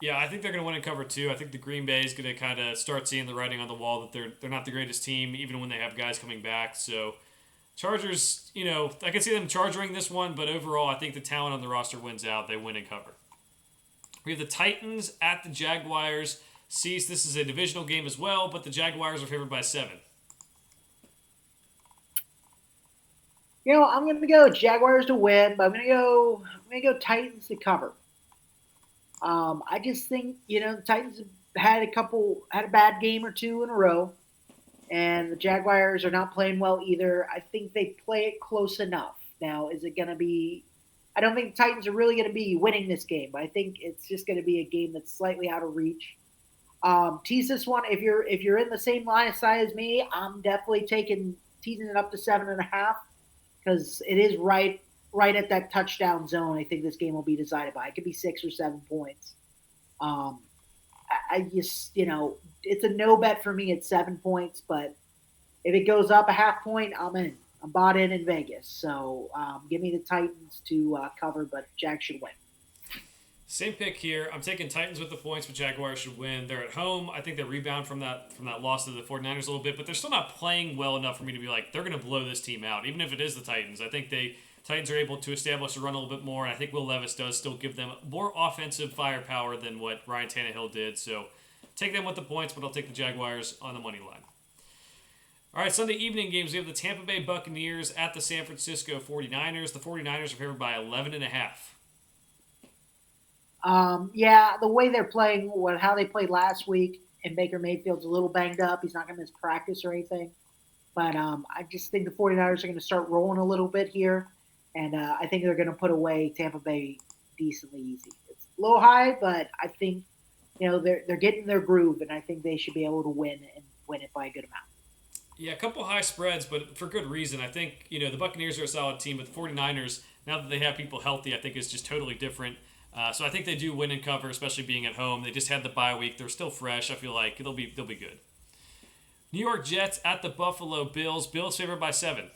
Yeah, I think they're going to win and cover too. I think the Green Bay is going to kind of start seeing the writing on the wall that they're not the greatest team, even when they have guys coming back. So Chargers, I can see them charging this one, but overall, I think the talent on the roster wins out. They win and cover. We have the Titans at the Jaguars. Cease, this is a divisional game as well, but the Jaguars are favored by 7. I'm going to go Jaguars to win, but I'm going to go Titans to cover. I just think, the Titans have had a bad game or two in a row, and the Jaguars are not playing well either. I think they play it close enough. Now, is it going to be – I don't think the Titans are really going to be winning this game, but I think it's just going to be a game that's slightly out of reach. Tease this one. If you're in the same line of sight as me, I'm definitely teasing it up to 7.5 because it is right at that touchdown zone. I think this game will be decided by. It could be 6 or 7 points. I just, it's a no bet for me at 7 points, but if it goes up a half point, I'm in. I'm bought in Vegas. So give me the Titans to cover, but Jack should win. Same pick here. I'm taking Titans with the points, but Jaguars should win. They're at home. I think they rebound from that loss to the 49ers a little bit, but they're still not playing well enough for me to be like, they're going to blow this team out, even if it is the Titans. I think Titans are able to establish a run a little bit more, and I think Will Levis does still give them more offensive firepower than what Ryan Tannehill did. So take them with the points, but I'll take the Jaguars on the money line. All right, Sunday evening games. We have the Tampa Bay Buccaneers at the San Francisco 49ers. The 49ers are favored by 11.5. Yeah, the way they're playing, how they played last week, and Baker Mayfield's a little banged up. He's not going to miss practice or anything. But I just think the 49ers are going to start rolling a little bit here. And I think they're going to put away Tampa Bay decently easy. It's low high, but I think they're getting their groove, and I think they should be able to win and win it by a good amount. Yeah, a couple high spreads, but for good reason. I think, the Buccaneers are a solid team, but the 49ers, now that they have people healthy, I think is just totally different. So I think they do win and cover, especially being at home. They just had the bye week. They're still fresh. I feel like they'll be good. New York Jets at the Buffalo Bills. Bills favored by 7.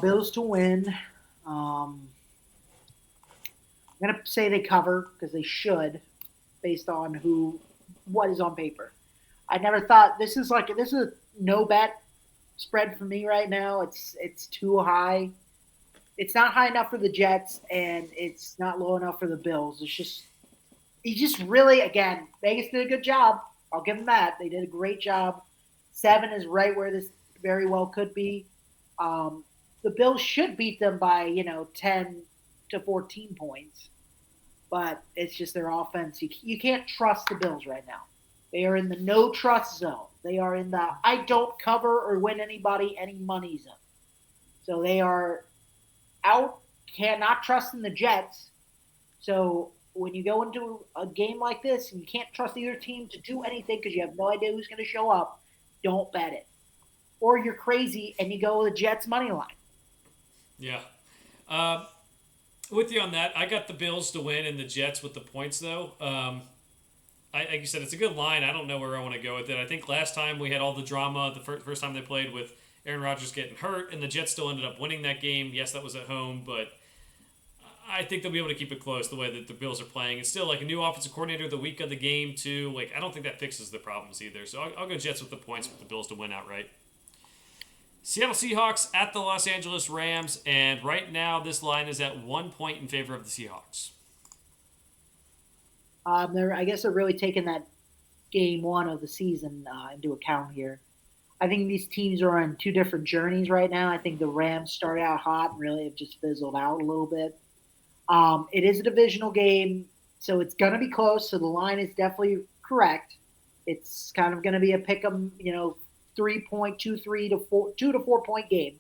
Bills to win. Um, I'm gonna say they cover because they should, based on what is on paper. I never thought this is a no bet spread for me right now. It's too high. It's not high enough for the Jets, and it's not low enough for the Bills. It's just he just really again Vegas did a good job. I'll give them that. They did a great job. 7 is right where this very well could be. Um, the Bills should beat them by 10 to 14 points, but it's just their offense. You can't trust the Bills right now. They are in the no trust zone. They are in the I don't cover or win anybody any money zone. So they are out. Cannot trust in the Jets. So when you go into a game like this and you can't trust either team to do anything because you have no idea who's going to show up, don't bet it. Or you're crazy and you go with the Jets money line. Yeah. Uh, with you on that, I got the Bills to win and the Jets with the points, though. Like you said, it's a good line. I don't know where I want to go with it. I think last time we had all the drama, the first time they played with Aaron Rodgers getting hurt, and the Jets still ended up winning that game. Yes, that was at home, but I think they'll be able to keep it close the way that the Bills are playing. It's still like a new offensive coordinator the week of the game, too. Like, I don't think that fixes the problems either. So I'll go Jets with the points with the Bills to win outright. Seattle Seahawks at the Los Angeles Rams, and right now this line is at 1 point in favor of the Seahawks. I guess they're really taking that game one of the season into account here. I think these teams are on two different journeys right now. I think the Rams started out hot and really have just fizzled out a little bit. It is a divisional game, so it's going to be close. So the line is definitely correct. It's kind of going to be a pick 'em, 3.23 to 2 to 4 point game.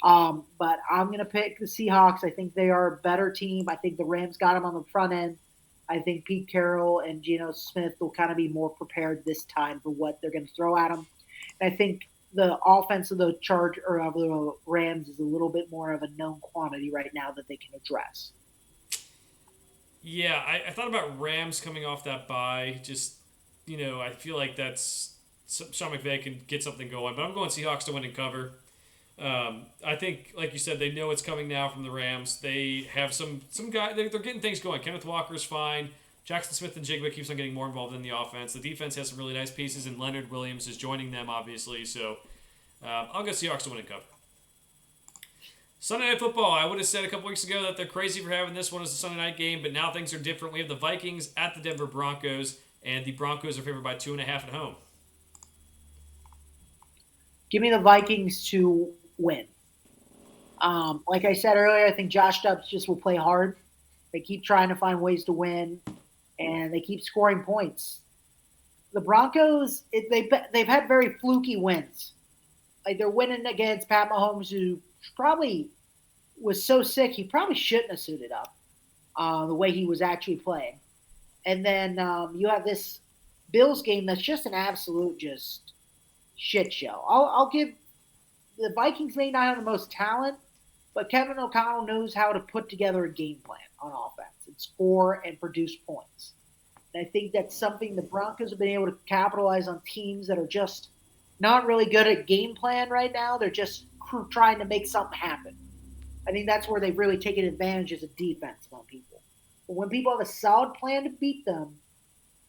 But I'm going to pick the Seahawks. I think they are a better team. I think the Rams got them on the front end. I think Pete Carroll and Geno Smith will kind of be more prepared this time for what they're going to throw at them. And I think the offense of the Charge or of the Rams is a little bit more of a known quantity right now that they can address. Yeah, I thought about Rams coming off that bye. Just, I feel like that's Sean McVay can get something going. But I'm going Seahawks to win and cover. I think, like you said, they know it's coming now from the Rams. They have some guy. They're getting things going. Kenneth Walker's fine. Jackson Smith and Jigba keeps on getting more involved in the offense. The defense has some really nice pieces, and Leonard Williams is joining them, obviously. So I'll go Seahawks to win and cover. Sunday Night Football. I would have said a couple weeks ago that they're crazy for having this one as a Sunday night game, but now things are different. We have the Vikings at the Denver Broncos, and the Broncos are favored by 2.5 at home. Give me the Vikings to win. Like I said earlier, I think Josh Dobbs just will play hard. They keep trying to find ways to win, and they keep scoring points. The Broncos, they've had very fluky wins. Like they're winning against Pat Mahomes, who probably was so sick he probably shouldn't have suited up the way he was actually playing. And then you have this Bills game that's just an absolute just shit show. I'll give the Vikings may not have the most talent, but Kevin O'Connell knows how to put together a game plan on offense and score and produce points. And I think that's something the Broncos have been able to capitalize on teams that are just not really good at game plan right now. They're just trying to make something happen. I think that's where they've really taken advantage as a defense on people. But when people have a solid plan to beat them,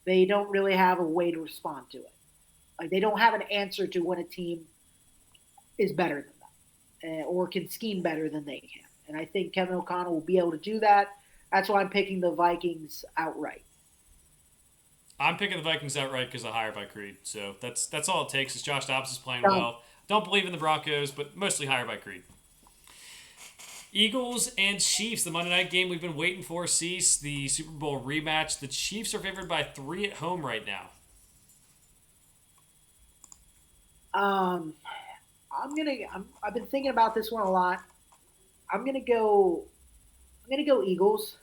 they don't really have a way to respond to it. Like they don't have an answer to when a team is better than them or can scheme better than they can. And I think Kevin O'Connell will be able to do that. That's why I'm picking the Vikings outright. I'm picking the Vikings outright because I hire by Creed. So that's all it takes is Josh Dobbs is playing well. Don't believe in the Broncos, but mostly hire by Creed. Eagles and Chiefs, the Monday night game we've been waiting for, cease the Super Bowl rematch. The Chiefs are favored by 3 at home right now. I've been thinking about this one a lot. I'm gonna go Eagles.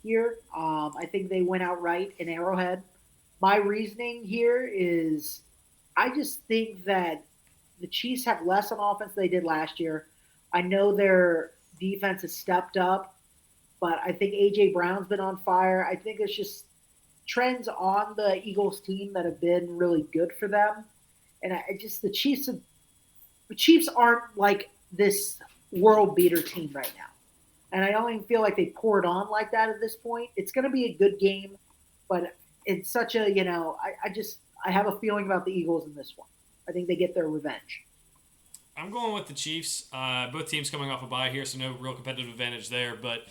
here. I think they went outright in Arrowhead. My reasoning here is I just think that the Chiefs have less on offense than they did last year. I know their defense has stepped up, but I think AJ Brown's been on fire. I think it's just trends on the Eagles team that have been really good for them. And I just the Chiefs aren't like this world beater team right now. And I don't even feel like they pour it on like that at this point. It's going to be a good game, but it's such a, I have a feeling about the Eagles in this one. I think they get their revenge. I'm going with the Chiefs. Both teams coming off a bye here, so no real competitive advantage there. But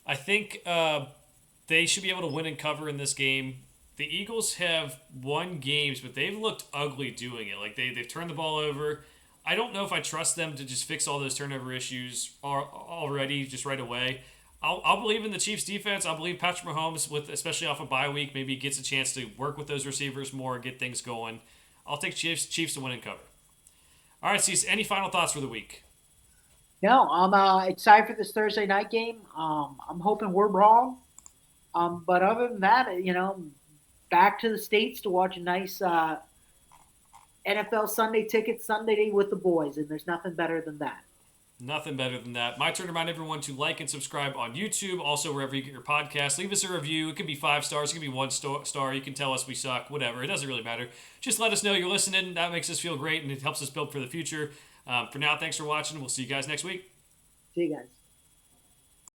I think they should be able to win and cover in this game. The Eagles have won games, but they've looked ugly doing it. Like they've turned the ball over. I don't know if I trust them to just fix all those turnover issues already, just right away. I'll believe in the Chiefs defense. I'll believe Patrick Mahomes, with especially off a bye week, maybe gets a chance to work with those receivers more and get things going. I'll take Chiefs to win and cover. All right, Cease, any final thoughts for the week? No, I'm excited for this Thursday night game. I'm hoping we're wrong. But other than that, back to the States to watch a nice NFL Sunday ticket Sunday with the boys, and there's nothing better than that. Nothing better than that. My turn to remind everyone to like and subscribe on YouTube, also wherever you get your podcast. Leave us a review. It could be 5 stars, it could be 1 star. You can tell us we suck, whatever. It doesn't really matter. Just let us know you're listening. That makes us feel great, and it helps us build for the future. For now, thanks for watching. We'll see you guys next week. See you guys.